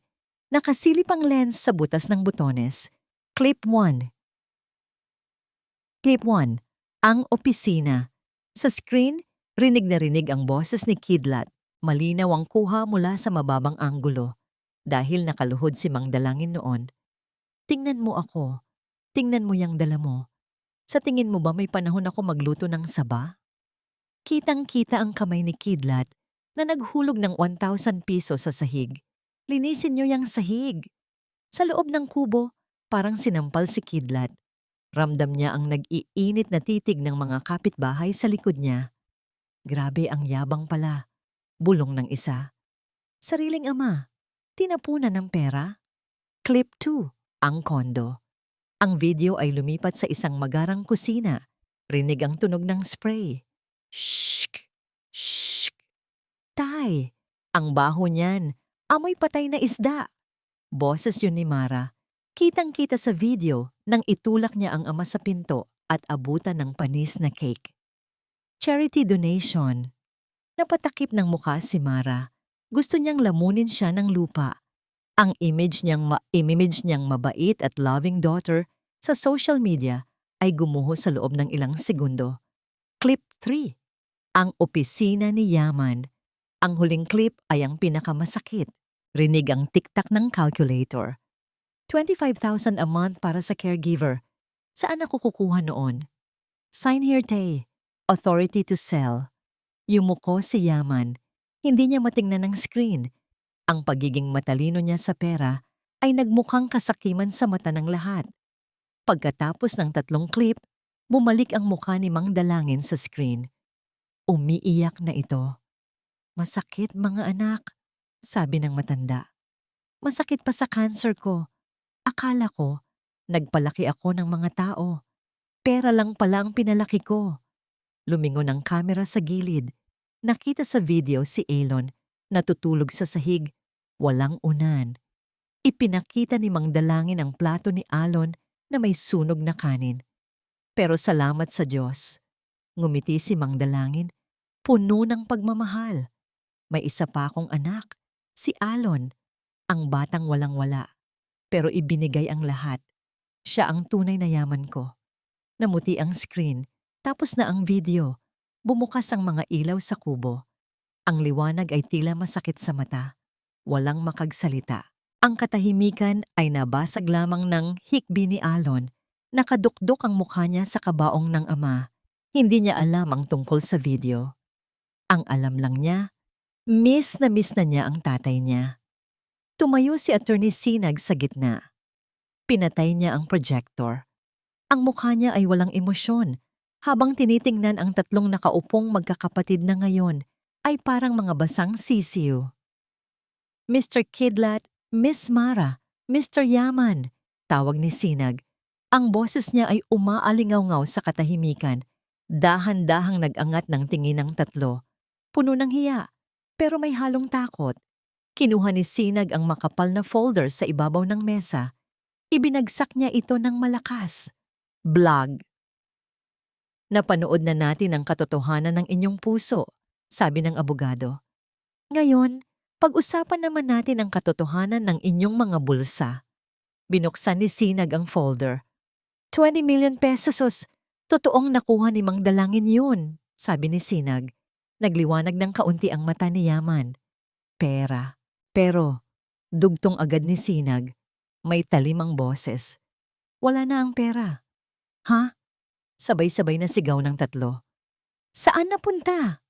Nakasilip ang lens sa butas ng butones. Clip 1. Clip 1. Ang opisina. Sa screen, rinig na rinig ang boses ni Kidlat. Malinaw ang kuha mula sa mababang anggulo. Dahil nakaluhod si Mang Dalangin noon. "Tingnan mo ako. Tingnan mo yang dala mo. Sa tingin mo ba may panahon ako magluto ng saba?" Kitang-kita ang kamay ni Kidlat na naghulog ng 1,000 piso sa sahig. "Linisin niyo yang sahig." Sa loob ng kubo, parang sinampal si Kidlat. Ramdam niya ang nag-iinit na titig ng mga kapitbahay sa likod niya. Grabe ang yabang pala. Bulong ng isa. Sariling ama. Tinapunan ng pera. Clip 2. Ang kondo. Ang video ay lumipat sa isang magarang kusina. Rinig ang tunog ng spray. Shhh! Shhh! Tay! Ang baho niyan. Amoy patay na isda. Boses yun ni Mara. Kitang-kita sa video nang itulak niya ang ama sa pinto at abutan ng panis na cake. Charity donation. Napatakip ng mukha si Mara. Gusto niyang lamunin siya ng lupa. Ang image niyang mabait at loving daughter sa social media ay gumuho sa loob ng ilang segundo. Clip 3. Ang opisina ni Yaman. Ang huling clip ay ang pinakamasakit. Rinig ang tiktak ng calculator. 25,000 a month para sa caregiver. Saan ako kukuha noon? Sign here, Tay. Authority to sell. Yumuko si Yaman. Hindi niya matingnan ng screen. Ang pagiging matalino niya sa pera ay nagmukhang kasakiman sa mata ng lahat. Pagkatapos ng 3 clip, bumalik ang mukha ni Mang Dalangin sa screen. Umiiyak na ito. Masakit mga anak, sabi ng matanda. Masakit pa sa cancer ko. Akala ko, nagpalaki ako ng mga tao. Pera lang pala ang pinalaki ko. Lumingon ang kamera sa gilid. Nakita sa video si Elon, natutulog sa sahig, walang unan. Ipinakita ni Mang Dalangin ang plato ni Alon na may sunog na kanin. Pero salamat sa Diyos. Ngumiti si Mang Dalangin, puno ng pagmamahal. May isa pa akong anak, si Alon, ang batang walang-wala. Pero ibinigay ang lahat. Siya ang tunay na yaman ko. Namuti ang screen, tapos na ang video. Bumukas ang mga ilaw sa kubo. Ang liwanag ay tila masakit sa mata. Walang makagsalita. Ang katahimikan ay nabasag lamang ng hikbi ni Alon. Nakadukdok ang mukha niya sa kabaong ng ama. Hindi niya alam ang tungkol sa video. Ang alam lang niya, miss na niya ang tatay niya. Tumayo si Attorney Sinag sa gitna. Pinatay niya ang projector. Ang mukha niya ay walang emosyon. Habang tinitingnan ang 3 nakaupong magkakapatid na ngayon, ay parang mga basang sisiw. Mr. Kidlat, Miss Mara, Mr. Yaman, tawag ni Sinag. Ang boses niya ay umaalingaw-ngaw sa katahimikan. Dahan-dahang nag-angat ng tingin ng 3. Puno ng hiya, pero may halong takot. Kinuha ni Sinag ang makapal na folder sa ibabaw ng mesa. Ibinagsak niya ito ng malakas. Blog. Napanood na natin ang katotohanan ng inyong puso, sabi ng abogado. Ngayon, pag-usapan naman natin ang katotohanan ng inyong mga bulsa. Binuksan ni Sinag ang folder. 20 million pesos. Totoong nakuha ni Mang Dalangin yun, sabi ni Sinag. Nagliwanag ng kaunti ang mata ni Yaman. Pera. Pero, dugtong agad ni Sinag. May talimang boses. Wala na ang pera. Ha? Sabay-sabay na sigaw ng 3. Saan napunta?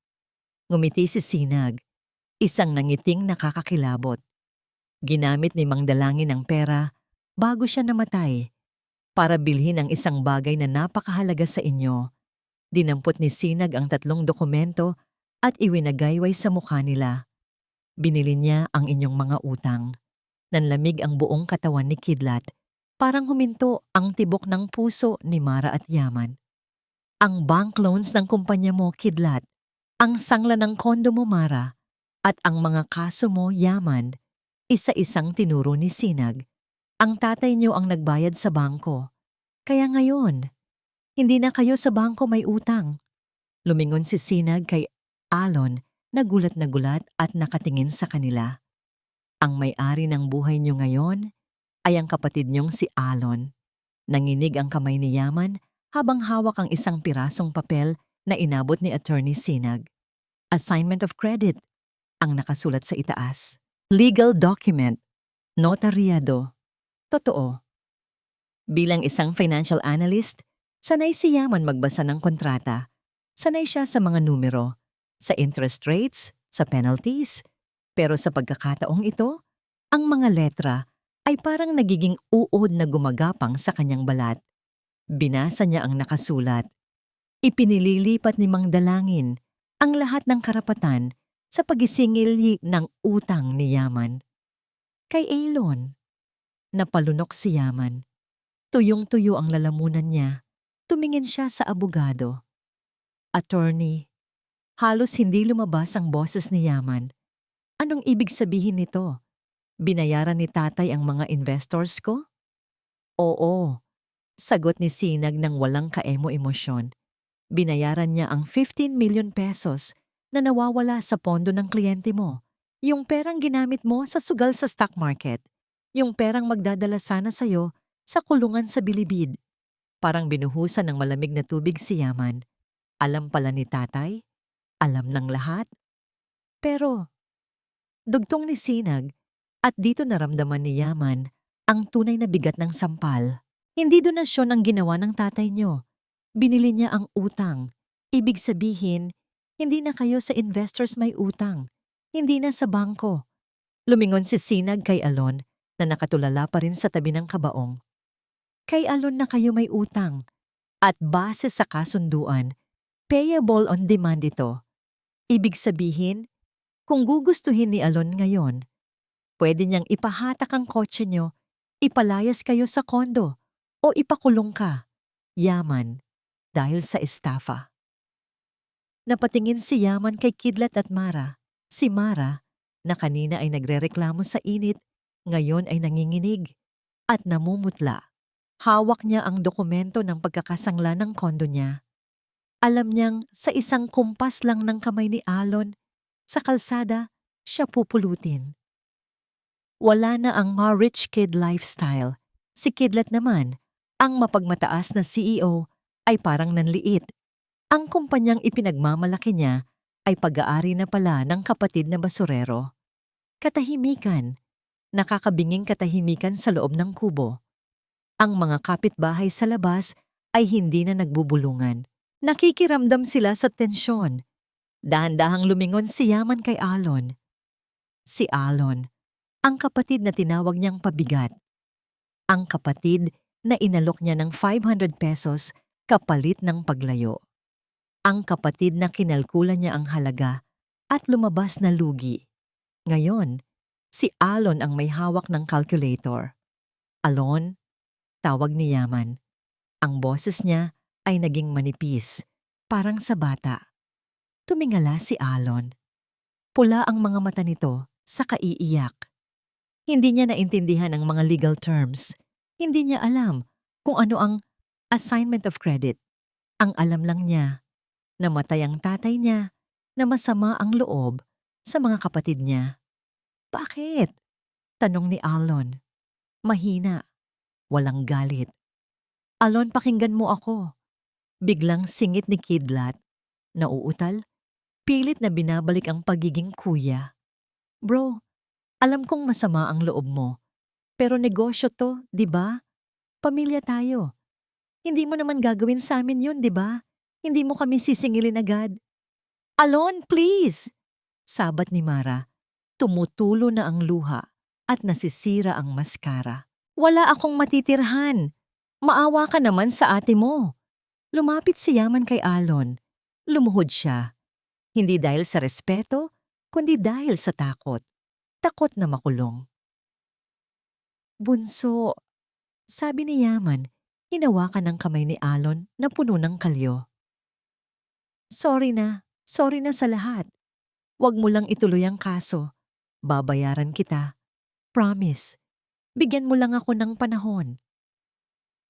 Ngumiti si Sinag. Isang nangiting nakakakilabot. Ginamit ni Mang Dalangin ang pera bago siya namatay para bilhin ang isang bagay na napakahalaga sa inyo. Dinampot ni Sinag ang 3 dokumento at iwinagayway sa mukha nila. Binili niya ang inyong mga utang. Nanlamig ang buong katawan ni Kidlat. Parang huminto ang tibok ng puso ni Mara at Yaman. Ang bank loans ng kumpanya mo, Kidlat, ang sangla ng kondo mo, Mara, at ang mga kaso mo, Yaman, isa-isang tinuro ni Sinag. Ang tatay niyo ang nagbayad sa bangko. Kaya ngayon, hindi na kayo sa bangko may utang. Lumingon si Sinag kay Alon, nagulat na gulat at nakatingin sa kanila. Ang may-ari ng buhay niyo ngayon ay ang kapatid niyong si Alon. Nanginig ang kamay ni Yaman habang hawak ang isang pirasong papel na inabot ni Attorney Sinag. Assignment of credit, ang nakasulat sa itaas. Legal document, notaryado. Totoo. Bilang isang financial analyst, sanay si Yaman magbasa ng kontrata. Sanay siya sa mga numero, sa interest rates, sa penalties. Pero sa pagkakataong ito, ang mga letra ay parang nagiging uod na gumagapang sa kanyang balat. Binasa niya ang nakasulat. Ipinililipat ni Mang Dalangin ang lahat ng karapatan sa pagisingil ng utang ni Yaman. Kay Alon, napalunok si Yaman. Tuyong-tuyo ang lalamunan niya. Tumingin siya sa abogado. Attorney, halos hindi lumabas ang boses ni Yaman. Anong ibig sabihin nito? Binayaran ni tatay ang mga investors ko? Oo, sagot ni Sinag ng walang kaemo-emosyon. Binayaran niya ang 15 million pesos na nawawala sa pondo ng kliyente mo. Yung perang ginamit mo sa sugal sa stock market. Yung perang magdadala sana sa'yo sa kulungan sa bilibid. Parang binuhusan ng malamig na tubig si Yaman. Alam pala ni tatay? Alam ng lahat? Pero, dugtong ni Sinag at dito naramdaman ni Yaman ang tunay na bigat ng sampal. Hindi donasyon ang ginawa ng tatay niyo. Binili niya ang utang. Ibig sabihin, hindi na kayo sa investors may utang. Hindi na sa bangko. Lumingon si Sinag kay Alon na nakatulala pa rin sa tabi ng kabaong. Kay Alon na kayo may utang. At base sa kasunduan, payable on demand ito. Ibig sabihin, kung gugustuhin ni Alon ngayon, pwede niyang ipahatak ang kotse niyo, ipalayas kayo sa kondo, o ipakulong ka, Yaman, dahil sa estafa. Napatingin si Yaman kay Kidlat at Mara. Si Mara, na kanina ay nagrereklamo sa init, ngayon ay nanginginig at namumutla. Hawak niya ang dokumento ng pagkakasangla ng kondo niya. Alam niyang sa isang kumpas lang ng kamay ni Alon, sa kalsada, siya pupulutin. Wala na ang rich kid lifestyle. Si Kidlat naman, ang mapagmataas na CEO, ay parang nanliit. Ang kumpanyang ipinagmamalaki niya ay pag-aari na pala ng kapatid na basurero. Katahimikan, nakakabinging katahimikan sa loob ng kubo. Ang mga kapitbahay sa labas ay hindi na nagbubulungan. Nakikiramdam sila sa tensyon. Dahan-dahang lumingon si Yaman kay Alon. Si Alon, ang kapatid na tinawag niyang pabigat. Ang kapatid na inalok niya ng 500 pesos kapalit ng paglayo. Ang kapatid na kinalkulan niya ang halaga at lumabas na lugi. Ngayon, si Alon ang may hawak ng calculator. Alon, tawag ni Yaman. Ang boses niya ay naging manipis, parang sa bata. Tumingala si Alon. Pula ang mga mata nito sa kaiiyak. Hindi niya naintindihan ang mga legal terms. Hindi niya alam kung ano ang assignment of credit. Ang alam lang niya, namatay ang tatay niya, na masama ang loob sa mga kapatid niya. Bakit? Tanong ni Alon. Mahina, walang galit. Alon, pakinggan mo ako. Biglang singit ni Kidlat. Nauutal, pilit na binabalik ang pagiging kuya. Bro, alam kong masama ang loob mo. Pero negosyo to, di ba? Pamilya tayo. Hindi mo naman gagawin sa amin yun, di ba? Hindi mo kami sisingilin agad. Alon, please! Sabat ni Mara. Tumutulo na ang luha at nasisira ang maskara. Wala akong matitirhan. Maawa ka naman sa ate mo. Lumapit si Yaman kay Alon. Lumuhod siya. Hindi dahil sa respeto, kundi dahil sa takot. Takot na makulong. Bunso, sabi ni Yaman, hinawakan ng kamay ni Alon na puno ng kalyo. Sorry na sa lahat. Huwag mo lang ituloy ang kaso. Babayaran kita. Promise. Bigyan mo lang ako ng panahon.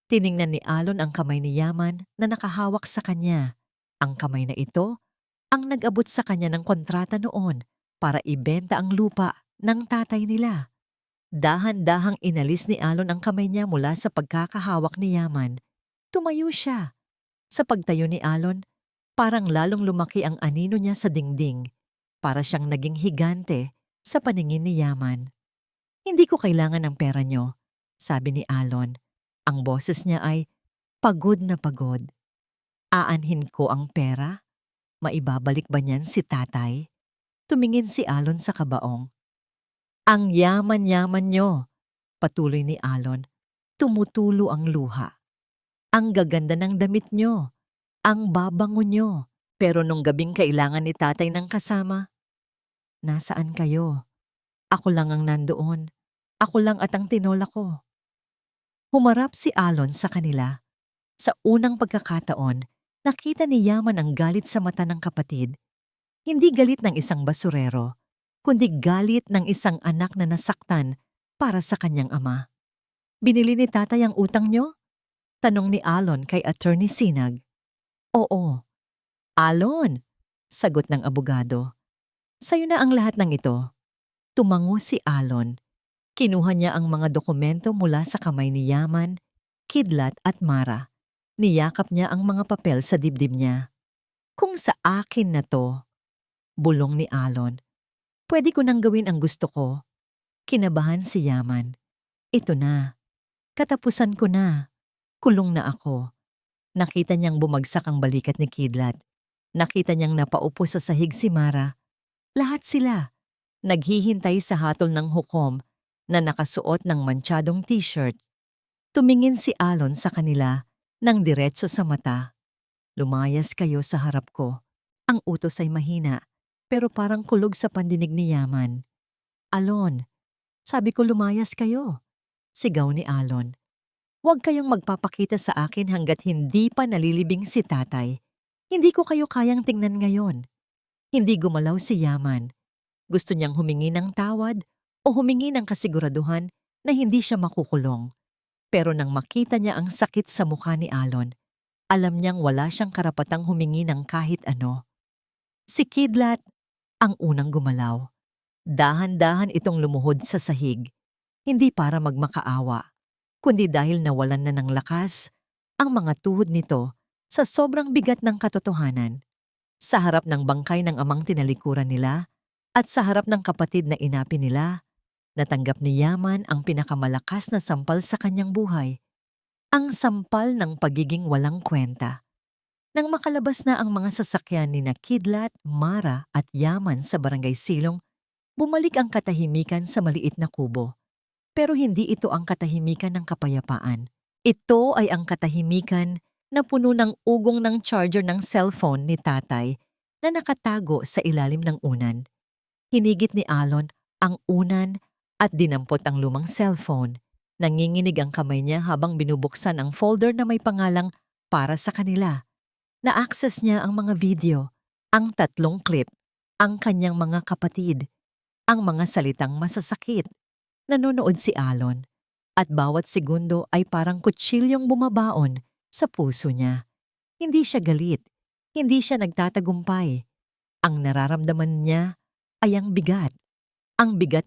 Tiningnan ni Alon ang kamay ni Yaman na nakahawak sa kanya. Ang kamay na ito ang nag-abot sa kanya ng kontrata noon para ibenta ang lupa ng tatay nila. Dahan-dahang inalis ni Alon ang kamay niya mula sa pagkakahawak ni Yaman. Tumayo siya. Sa pagtayo ni Alon, parang lalong lumaki ang anino niya sa dingding. Para siyang naging higante sa paningin ni Yaman. Hindi ko kailangan ng pera niyo, sabi ni Alon. Ang boses niya ay pagod na pagod. Aanhin ko ang pera? Maibabalik ba niyan si tatay? Tumingin si Alon sa kabaong. Ang yaman-yaman niyo, patuloy ni Alon. Tumutulo ang luha. Ang gaganda ng damit niyo. Ang babango niyo. Pero nung gabing kailangan ni tatay ng kasama, nasaan kayo? Ako lang ang nandoon. Ako lang at ang tinola ko. Humarap si Alon sa kanila. Sa unang pagkakataon, nakita ni Yaman ang galit sa mata ng kapatid. Hindi galit ng isang basurero, kundi galit ng isang anak na nasaktan para sa kanyang ama. Binili ni tatay ang utang niyo? Tanong ni Alon kay Attorney Sinag. Oo. Alon, sagot ng abogado. Sa'yo na ang lahat ng ito. Tumango si Alon. Kinuha niya ang mga dokumento mula sa kamay ni Yaman, Kidlat at Mara. Niyakap niya ang mga papel sa dibdib niya. Kung sa akin na to, bulong ni Alon. Pwede ko nang gawin ang gusto ko. Kinabahan si Yaman. Ito na. Katapusan ko na. Kulong na ako. Nakita niyang bumagsak ang balikat ni Kidlat. Nakita niyang napaupo sa sahig si Mara. Lahat sila. Naghihintay sa hatol ng hukom na nakasuot ng mantsadong t-shirt. Tumingin si Alon sa kanila ng diretso sa mata. Lumayas kayo sa harap ko. Ang utos ay mahina, pero parang kulog sa pandinig ni Yaman. Alon, sabi ko lumayas kayo. Sigaw ni Alon. Huwag kayong magpapakita sa akin hanggat hindi pa nalilibing si tatay. Hindi ko kayo kayang tingnan ngayon. Hindi gumalaw si Yaman. Gusto niyang humingi ng tawad o humingi ng kasiguraduhan na hindi siya makukulong. Pero nang makita niya ang sakit sa mukha ni Alon, alam niyang wala siyang karapatang humingi ng kahit ano. Si Kidlat ang unang gumalaw. Dahan-dahan itong lumuhod sa sahig, hindi para magmakaawa, kundi dahil nawalan na ng lakas ang mga tuhod nito sa sobrang bigat ng katotohanan. Sa harap ng bangkay ng amang tinalikuran nila at sa harap ng kapatid na inapi nila, natanggap ni Yaman ang pinakamalakas na sampal sa kanyang buhay, ang sampal ng pagiging walang kwenta. Nang makalabas na ang mga sasakyan ni na Kidlat, Mara at Yaman sa Barangay Silong, bumalik ang katahimikan sa maliit na kubo. Pero hindi ito ang katahimikan ng kapayapaan. Ito ay ang katahimikan na puno ng ugong ng charger ng cellphone ni tatay na nakatago sa ilalim ng unan. Hinigit ni Alon ang unan at dinampot ang lumang cellphone. Nanginginig ang kamay niya habang binubuksan ang folder na may pangalang para sa kanila. Na-access niya ang mga video, ang 3 clip, ang kanyang mga kapatid, ang mga salitang masasakit. Nanonood si Alon at bawat segundo ay parang kutsilyong bumabaon sa puso niya. Hindi siya galit, hindi siya nagtatagumpay. Ang nararamdaman niya ay ang bigat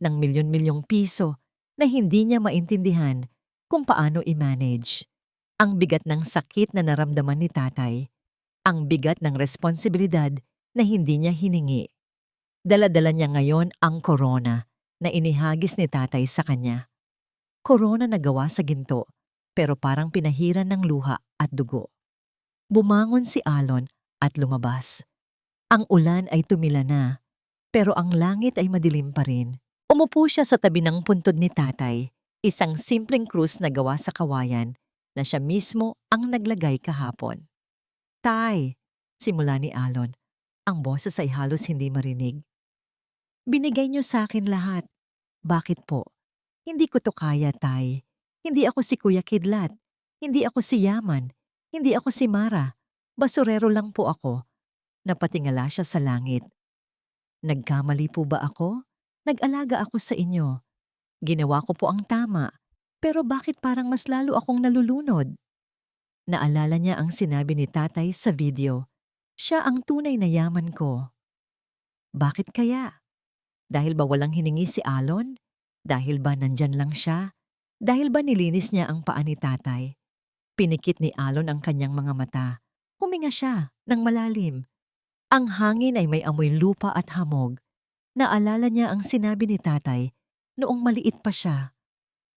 ng milyon-milyong piso na hindi niya maintindihan kung paano i-manage. Ang bigat ng sakit na naramdaman ni tatay. Ang bigat ng responsibilidad na hindi niya hiningi. Dala-dala niya ngayon ang korona na inihagis ni tatay sa kanya. Korona na gawa sa ginto, pero parang pinahiran ng luha at dugo. Bumangon si Alon at lumabas. Ang ulan ay tumila na, pero ang langit ay madilim pa rin. Umupo siya sa tabi ng puntod ni tatay, isang simpleng krus na gawa sa kawayan na siya mismo ang naglagay kahapon. Tay, simula ni Alon, ang boses ay halos hindi marinig. Binigay niyo sa akin lahat. Bakit po? Hindi ko to kaya, tay. Hindi ako si Kuya Kidlat. Hindi ako si Yaman. Hindi ako si Mara. Basurero lang po ako. Napatingala siya sa langit. Nagkamali po ba ako? Nag-alaga ako sa inyo. Ginawa ko po ang tama. Pero bakit parang mas lalo akong nalulunod? Naalala niya ang sinabi ni tatay sa video. Siya ang tunay na yaman ko. Bakit kaya? Dahil ba walang hiningi si Alon? Dahil ba nandyan lang siya? Dahil ba nilinis niya ang paa ni tatay? Pinikit ni Alon ang kanyang mga mata. Huminga siya ng malalim. Ang hangin ay may amoy lupa at hamog. Naalala niya ang sinabi ni tatay noong maliit pa siya.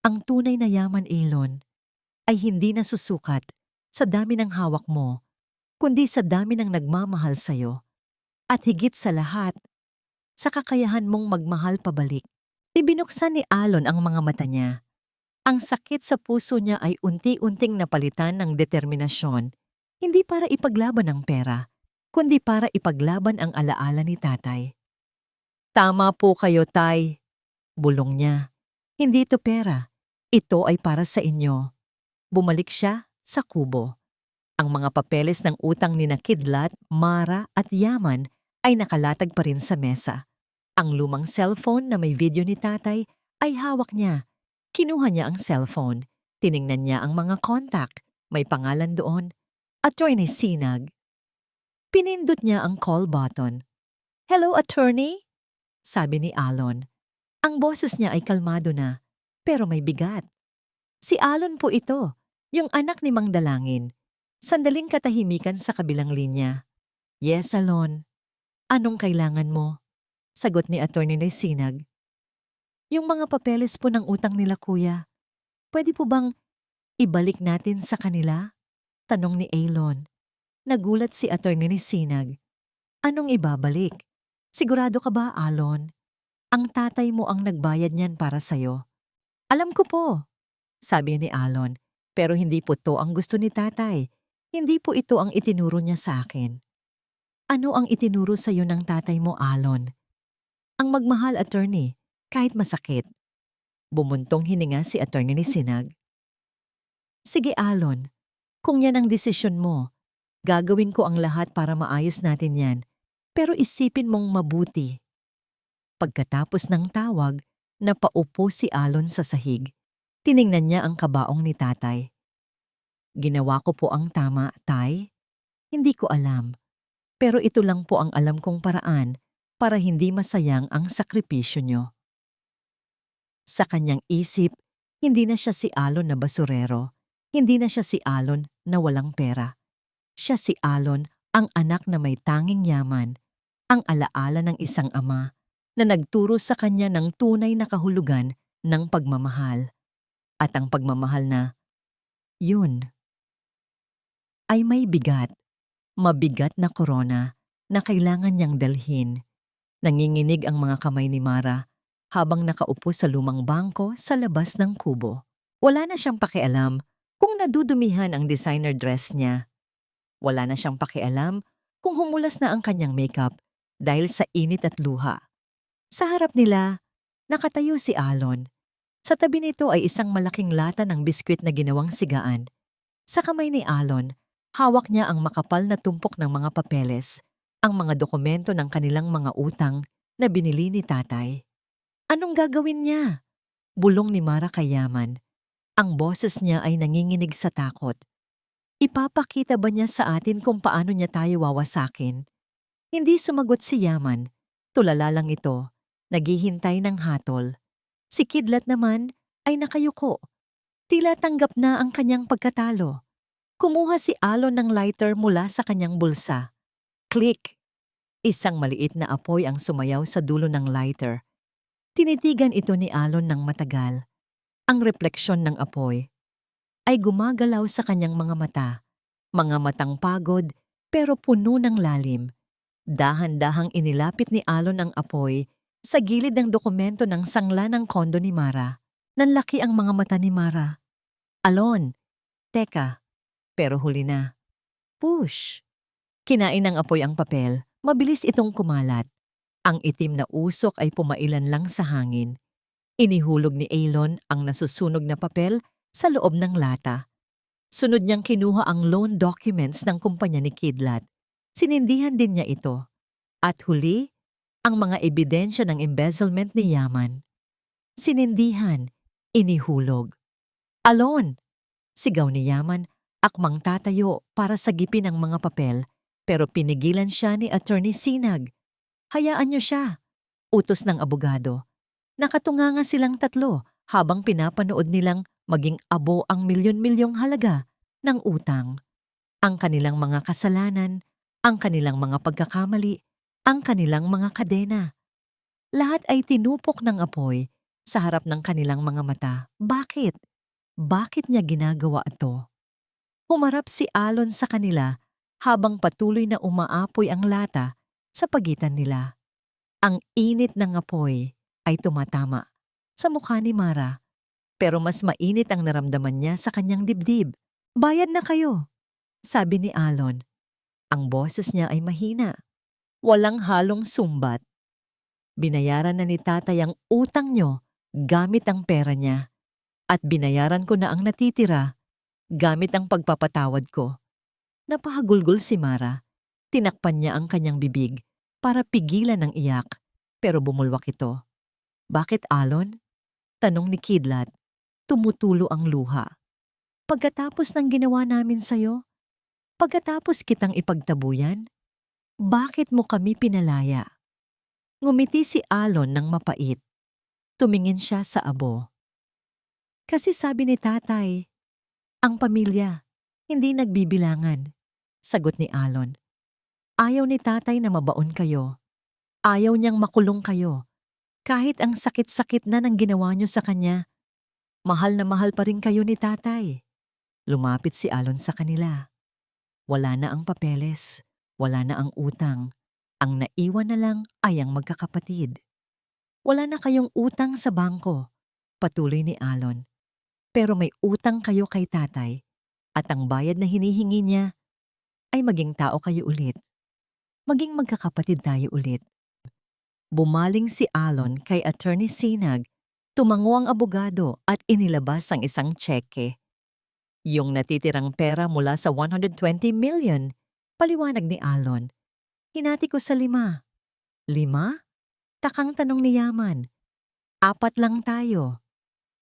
Ang tunay na yaman, Alon, ay hindi nasusukat sa dami ng hawak mo, kundi sa dami ng nagmamahal sa'yo. At higit sa lahat, sa kakayahan mong magmahal pabalik. Ibinuksan ni Alon ang mga mata niya. Ang sakit sa puso niya ay unti-unting napalitan ng determinasyon, hindi para ipaglaban ang pera, kundi para ipaglaban ang alaala ni tatay. Tama po kayo, tay, bulong niya. Hindi ito pera. Ito ay para sa inyo. Bumalik siya sa kubo. Ang mga papeles ng utang ni Kidlat, Mara at Yaman ay nakalatag pa rin sa mesa. Ang lumang cellphone na may video ni tatay ay hawak niya. Kinuha niya ang cellphone. Tiningnan niya ang mga contact. May pangalan doon. Attorney Sinag. Pinindot niya ang call button. Hello, attorney? Sabi ni Alon. Ang boses niya ay kalmado na, pero may bigat. Si Alon po ito, yung anak ni Mang Dalangin. Sandaling katahimikan sa kabilang linya. Yes, Alon. Anong kailangan mo? Sagot ni Attorney Sinag. Yung mga papeles po ng utang nila, kuya. Pwede po bang ibalik natin sa kanila? Tanong ni Alon. Nagulat si Attorney Sinag. Anong ibabalik? Sigurado ka ba, Alon? Ang tatay mo ang nagbayad niyan para sa'yo. Alam ko po, sabi ni Alon. Pero hindi po to ang gusto ni tatay. Hindi po ito ang itinuro niya sa akin. Ano ang itinuro sa'yo ng tatay mo, Alon? Ang magmahal, attorney, kahit masakit. Bumuntong hininga si Attorney Sinag. Sige, Alon, kung yan ang desisyon mo, gagawin ko ang lahat para maayos natin yan. Pero isipin mong mabuti. Pagkatapos ng tawag, napaupo si Alon sa sahig. Tiningnan niya ang kabaong ni tatay. Ginawa ko po ang tama, tay? Hindi ko alam. Pero ito lang po ang alam kong paraan para hindi masayang ang sakripisyo niyo. Sa kanyang isip, hindi na siya si Alon na basurero. Hindi na siya si Alon na walang pera. Siya si Alon, ang anak na may tanging yaman, ang alaala ng isang ama na nagturo sa kanya ng tunay na kahulugan ng pagmamahal. At ang pagmamahal na, yun, ay may bigat, mabigat na korona na kailangan niyang dalhin. Nanginginig ang mga kamay ni Mara habang nakaupo sa lumang bangko sa labas ng kubo. Wala na siyang pakialam kung nadudumihan ang designer dress niya. Wala na siyang pakialam kung humulas na ang kanyang makeup dahil sa init at luha. Sa harap nila, nakatayo si Alon. Sa tabi nito ay isang malaking lata ng biskwit na ginawang sigaan. Sa kamay ni Alon, hawak niya ang makapal na tumpok ng mga papeles, ang mga dokumento ng kanilang mga utang na binili ni tatay. Anong gagawin niya? Bulong ni Mara kay Yaman. Ang boses niya ay nanginginig sa takot. Ipapakita ba niya sa atin kung paano niya tayo wawasakin? Hindi sumagot si Yaman. Tulala lang ito, naghihintay ng hatol. Si Kidlat naman ay nakayuko. Tila tanggap na ang kanyang pagkatalo. Kumuha si Alon ng lighter mula sa kanyang bulsa. Click! Isang maliit na apoy ang sumayaw sa dulo ng lighter. Tinitigan ito ni Alon ng matagal. Ang refleksyon ng apoy ay gumagalaw sa kanyang mga mata. Mga matang pagod pero puno ng lalim. Dahan-dahang inilapit ni Alon ang apoy sa gilid ng dokumento ng sangla ng kondo ni Mara. Nanlaki ang mga mata ni Mara. Alon, teka, pero huli na. Push! Kinain ng apoy ang papel, mabilis itong kumalat. Ang itim na usok ay pumailan lang sa hangin. Inihulog ni Alon ang nasusunog na papel sa loob ng lata. Sunod niyang kinuha ang loan documents ng kumpanya ni Kidlat. Sinindihan din niya ito. At huli, ang mga ebidensya ng embezzlement ni Yaman. Sinindihan, inihulog. Alon! Sigaw ni Yaman, akmang tatayo para sagipin ang mga papel, pero pinigilan siya ni Attorney Sinag. Hayaan niyo siya. Utos ng abogado. Nakatunganga silang tatlo habang pinapanood nilang maging abo ang milyon-milyong halaga ng utang. Ang kanilang mga kasalanan, ang kanilang mga pagkakamali, ang kanilang mga kadena. Lahat ay tinupok ng apoy sa harap ng kanilang mga mata. Bakit? Bakit niya ginagawa ito? Humarap si Alon sa kanila habang patuloy na umaapoy ang lata sa pagitan nila. Ang init ng apoy ay tumatama sa mukha ni Mara, pero mas mainit ang naramdaman niya sa kanyang dibdib. Bayad na kayo, sabi ni Alon. Ang boses niya ay mahina. Walang halong sumbat. Binayaran na ni tatay ang utang nyo gamit ang pera niya. At binayaran ko na ang natitira gamit ang pagpapatawad ko. Napahagulgol si Mara. Tinakpan niya ang kanyang bibig para pigilan ang iyak. Pero bumulwak ito. Bakit, Alon? Tanong ni Kidlat. Tumutulo ang luha. Pagkatapos ng ginawa namin sa'yo, pagkatapos kitang ipagtabuyan, bakit mo kami pinalaya? Ngumiti si Alon ng mapait. Tumingin siya sa abo. Kasi sabi ni tatay, ang pamilya, hindi nagbibilangan. Sagot ni Alon. Ayaw ni tatay na mabaon kayo. Ayaw niyang makulong kayo. Kahit ang sakit-sakit na ng ginawa niyo sa kanya, mahal na mahal pa rin kayo ni tatay. Lumapit si Alon sa kanila. Wala na ang papeles, wala na ang utang. Ang naiwan na lang ay ang magkakapatid. Wala na kayong utang sa bangko, patuloy ni Alon. Pero may utang kayo kay tatay at ang bayad na hinihingi niya ay maging tao kayo ulit. Maging magkakapatid tayo ulit. Bumaling si Alon kay Attorney Sinag, tumango ang abogado at inilabas ang isang tseke. Yung natitirang pera mula sa 120 million, paliwanag ni Alon. Hinati ko sa 5. 5? Takang tanong ni Yaman. 4 lang tayo.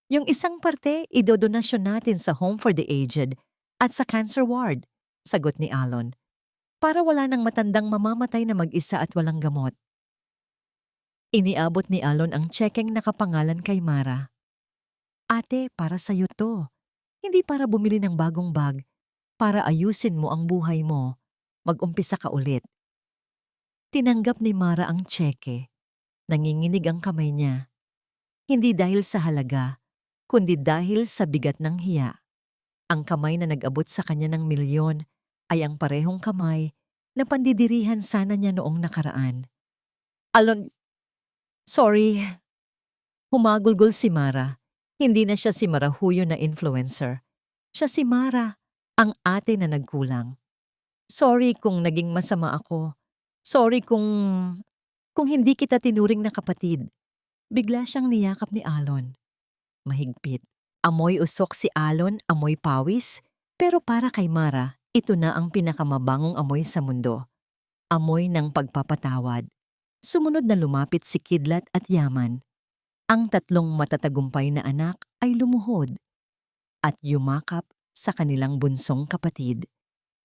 Yung isang parte, idodonasyon natin sa Home for the Aged at sa Cancer Ward, sagot ni Alon. Para wala nang matandang mamamatay na mag-isa at walang gamot. Iniabot ni Alon ang tsekeng nakapangalan kay Mara. Ate, para sa'yo to. Hindi para bumili ng bagong bag. Para ayusin mo ang buhay mo. Mag-umpisa ka ulit. Tinanggap ni Mara ang tseke. Nanginginig ang kamay niya. Hindi dahil sa halaga, kundi dahil sa bigat ng hiya. Ang kamay na nag-abot sa kanya ng milyon ay ang parehong kamay na pandidirihan sana niya noong nakaraan. Alon, sorry. Humagulgol si Mara. Hindi na siya si Marahuyo na influencer. Siya si Mara, ang ate na nagkulang. Sorry kung naging masama ako. Sorry kung hindi kita tinuring na kapatid. Bigla siyang niyakap ni Alon. Mahigpit. Amoy usok si Alon, amoy pawis. Pero para kay Mara, ito na ang pinakamabangong amoy sa mundo. Amoy ng pagpapatawad. Sumunod na lumapit si Kidlat at Yaman. Ang 3 matatagumpay na anak ay lumuhod at yumakap sa kanilang bunsong kapatid.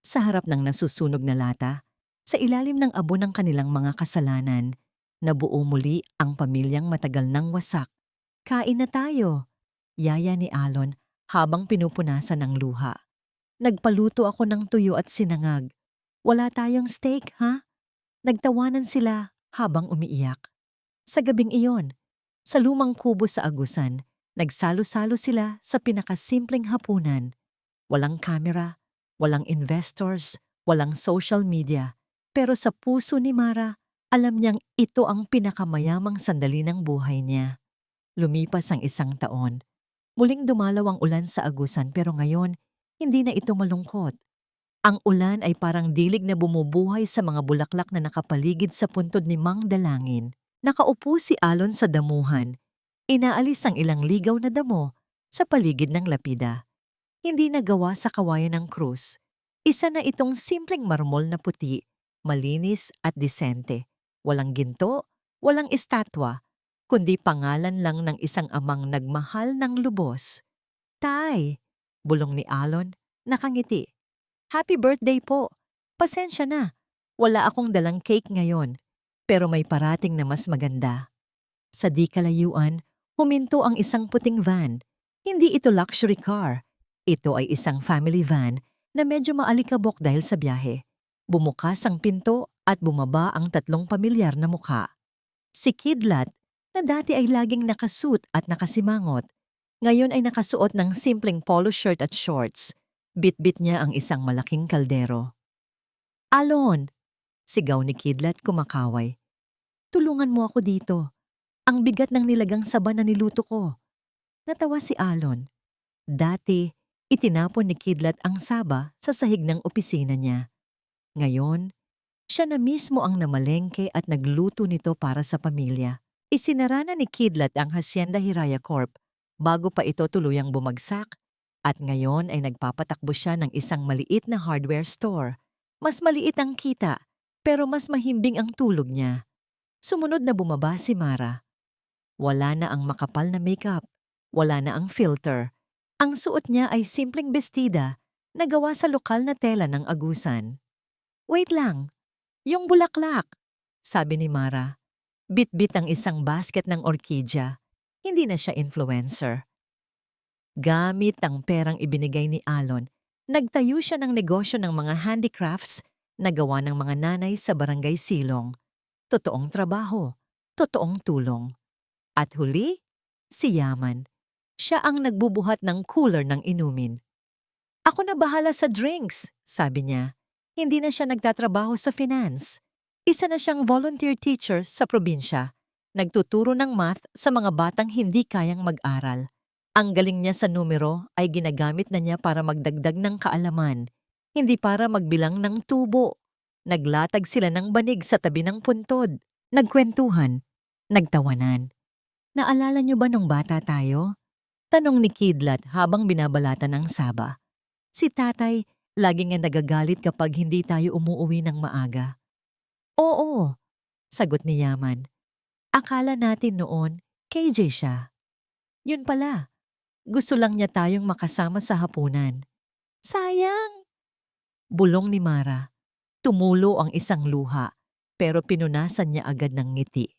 Sa harap ng nasusunog na lata, sa ilalim ng abo ng kanilang mga kasalanan, nabuo muli ang pamilyang matagal nang wasak. Kain na tayo, yaya ni Alon habang pinupunasan ng luha. Nagpaluto ako ng tuyo at sinangag. Wala tayong steak, ha? Nagtawanan sila habang umiiyak. Sa gabing iyon, sa lumang kubo sa Agusan, nagsalo-salo sila sa pinakasimpleng hapunan. Walang kamera, walang investors, walang social media. Pero sa puso ni Mara, alam niyang ito ang pinakamayamang sandali ng buhay niya. Lumipas ang 1 taon. Muling dumalaw ang ulan sa Agusan pero ngayon, hindi na ito malungkot. Ang ulan ay parang dilig na bumubuhay sa mga bulaklak na nakapaligid sa puntod ni Mang Dalangin. Nakaupo si Alon sa damuhan. Inaalis ang ilang ligaw na damo sa paligid ng lapida. Hindi nagawa sa kawayan ng krus. Isa na itong simpleng marmol na puti, malinis at disente. Walang ginto, walang estatwa, kundi pangalan lang ng isang amang nagmahal ng lubos. Tay, bulong ni Alon, nakangiti. Happy birthday po. Pasensya na. Wala akong dalang cake ngayon. Pero may parating na mas maganda. Sa di kalayuan, huminto ang isang puting van. Hindi ito luxury car. Ito ay isang family van na medyo maalikabok dahil sa biyahe. Bumukas ang pinto at bumaba ang 3 pamilyar na mukha. Si Kidlat, na dati ay laging nakasuot at nakasimangot, ngayon ay nakasuot ng simpleng polo shirt at shorts. Bit-bit niya ang isang malaking kaldero. Alon! Sigaw ni Kidlat kumakaway. Tulungan mo ako dito. Ang bigat ng nilagang saba na niluto ko. Natawa si Alon. Dati, itinapon ni Kidlat ang saba sa sahig ng opisina niya. Ngayon, siya na mismo ang namalengke at nagluto nito para sa pamilya. Isinara na ni Kidlat ang Hacienda Hiraya Corp bago pa ito tuluyang bumagsak at ngayon ay nagpapatakbo siya ng isang maliit na hardware store. Mas maliit ang kita pero mas mahimbing ang tulog niya. Sumunod na bumaba si Mara. Wala na ang makapal na makeup, wala na ang filter. Ang suot niya ay simpleng bestida na gawa sa lokal na tela ng agusan. "Wait lang, yung bulaklak," sabi ni Mara. Bit-bit ang isang basket ng orkidya. Hindi na siya influencer. Gamit ang perang ibinigay ni Alon, nagtayo siya ng negosyo ng mga handicrafts na gawa ng mga nanay sa barangay Silong. Totoong trabaho, totoong tulong. At huli, si Yaman. Siya ang nagbubuhat ng cooler ng inumin. "Ako na bahala sa drinks," sabi niya. Hindi na siya nagtatrabaho sa finance. Isa na siyang volunteer teacher sa probinsya. Nagtuturo ng math sa mga batang hindi kayang mag-aral. Ang galing niya sa numero ay ginagamit na niya para magdagdag ng kaalaman, hindi para magbilang ng tubo. Naglatag sila ng banig sa tabi ng puntod. Nagkwentuhan. Nagtawanan. "Naalala niyo ba nung bata tayo?" Tanong ni Kidlat habang binabalatan ng saba. Si tatay, lagi nga nagagalit kapag hindi tayo umuuwi ng maaga. "Oo," sagot ni Yaman. "Akala natin noon, KJ siya. Yun pala, gusto lang niya tayong makasama sa hapunan." "Sayang!" Bulong ni Mara. Tumulo ang isang luha, pero pinunasan niya agad ng ngiti.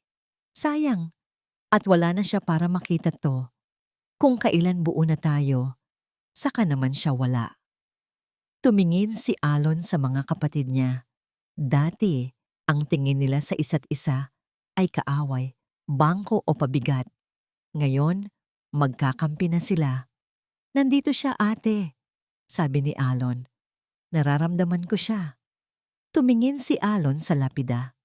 Sayang, at wala na siya para makita to. Kung kailan buo na tayo, saka naman siya wala. Tumingin si Alon sa mga kapatid niya. Dati, ang tingin nila sa isa't isa ay kaaway, bangko o pabigat. Ngayon, magkakampi na sila. "Nandito siya, ate," sabi ni Alon. "Nararamdaman ko siya." Tumingin si Alon sa lapida.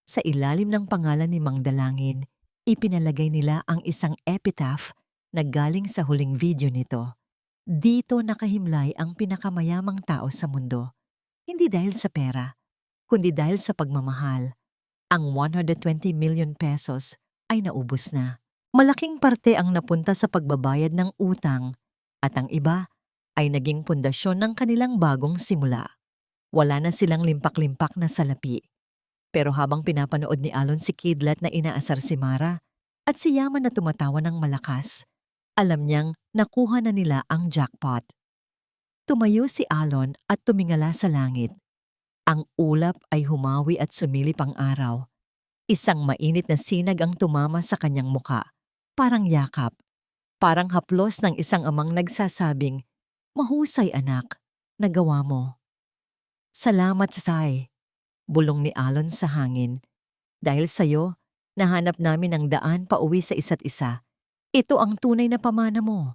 Sa ilalim ng pangalan ni Mang Dalangin, ipinalagay nila ang isang epitaph na galing sa huling video nito. Dito nakahimlay ang pinakamayamang tao sa mundo. Hindi dahil sa pera, kundi dahil sa pagmamahal. Ang 120 million pesos ay naubos na. Malaking parte ang napunta sa pagbabayad ng utang at ang iba ay naging pundasyon ng kanilang bagong simula. Wala na silang limpak-limpak na salapi. Pero habang pinapanood ni Alon si Kidlat na inaasar si Mara at si Yaman na tumatawa ng malakas, alam niyang nakuha na nila ang jackpot. Tumayo si Alon at tumingala sa langit. Ang ulap ay humawi at sumilip ang araw. Isang mainit na sinag ang tumama sa kanyang muka. Parang yakap. Parang haplos ng isang amang nagsasabing, "Mahusay anak, nagawa mo." "Salamat, Sai," bulong ni Alon sa hangin. "Dahil sa'yo, nahanap namin ang daan pauwi sa isa't isa. Ito ang tunay na pamana mo."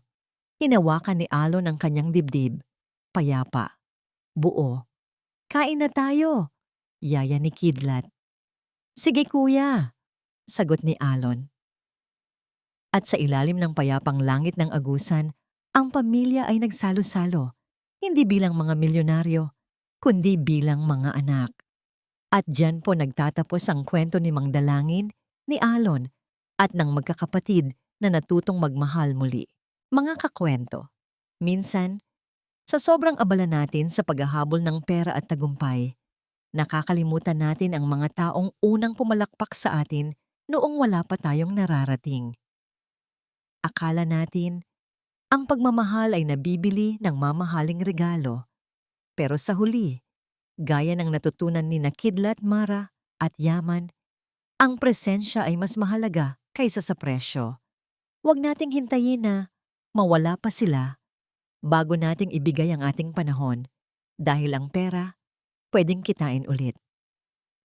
Hinawakan ni Alon ang kanyang dibdib. Payapa. Buo. "Kain na tayo," yaya ni Kidlat. "Sige kuya," sagot ni Alon. At sa ilalim ng payapang langit ng agusan, ang pamilya ay nagsalo-salo. Hindi bilang mga milyonaryo, kundi bilang mga anak. At diyan po nagtatapos ang kwento ni Mang Dalangin, ni Alon, at ng magkakapatid na natutong magmahal muli. Mga kakwento, minsan, sa sobrang abala natin sa paghahabol ng pera at tagumpay, nakakalimutan natin ang mga taong unang pumalakpak sa atin noong wala pa tayong nararating. Akala natin, ang pagmamahal ay nabibili ng mamahaling regalo. Pero sa huli, gaya ng natutunan ni Kidlat, Mara at Yaman, ang presensya ay mas mahalaga kaysa sa presyo. Huwag nating hintayin na mawala pa sila bago nating ibigay ang ating panahon dahil ang pera pwedeng kitain ulit.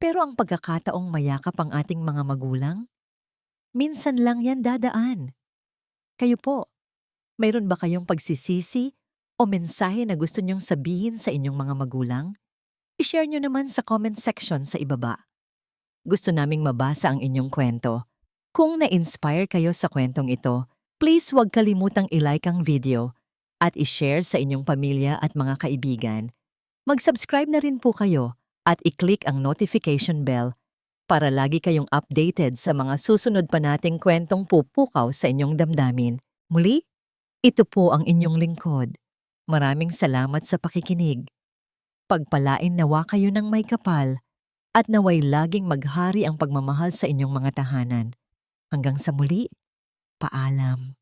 Pero ang pagkakataong mayakap ang ating mga magulang, minsan lang yan dadaan. Kayo po, mayroon ba kayong pagsisisi o mensahe na gusto niyong sabihin sa inyong mga magulang? I-share niyo naman sa comment section sa ibaba. Gusto naming mabasa ang inyong kwento. Kung na-inspire kayo sa kwentong ito, please huwag kalimutang i-like ang video at i-share sa inyong pamilya at mga kaibigan. Mag-subscribe na rin po kayo at i-click ang notification bell para lagi kayong updated sa mga susunod pa nating kwentong pupukaw sa inyong damdamin. Muli, ito po ang inyong lingkod. Maraming salamat sa pakikinig. Pagpalain nawa kayo ng may kapal at naway laging maghari ang pagmamahal sa inyong mga tahanan. Hanggang sa muli, paalam.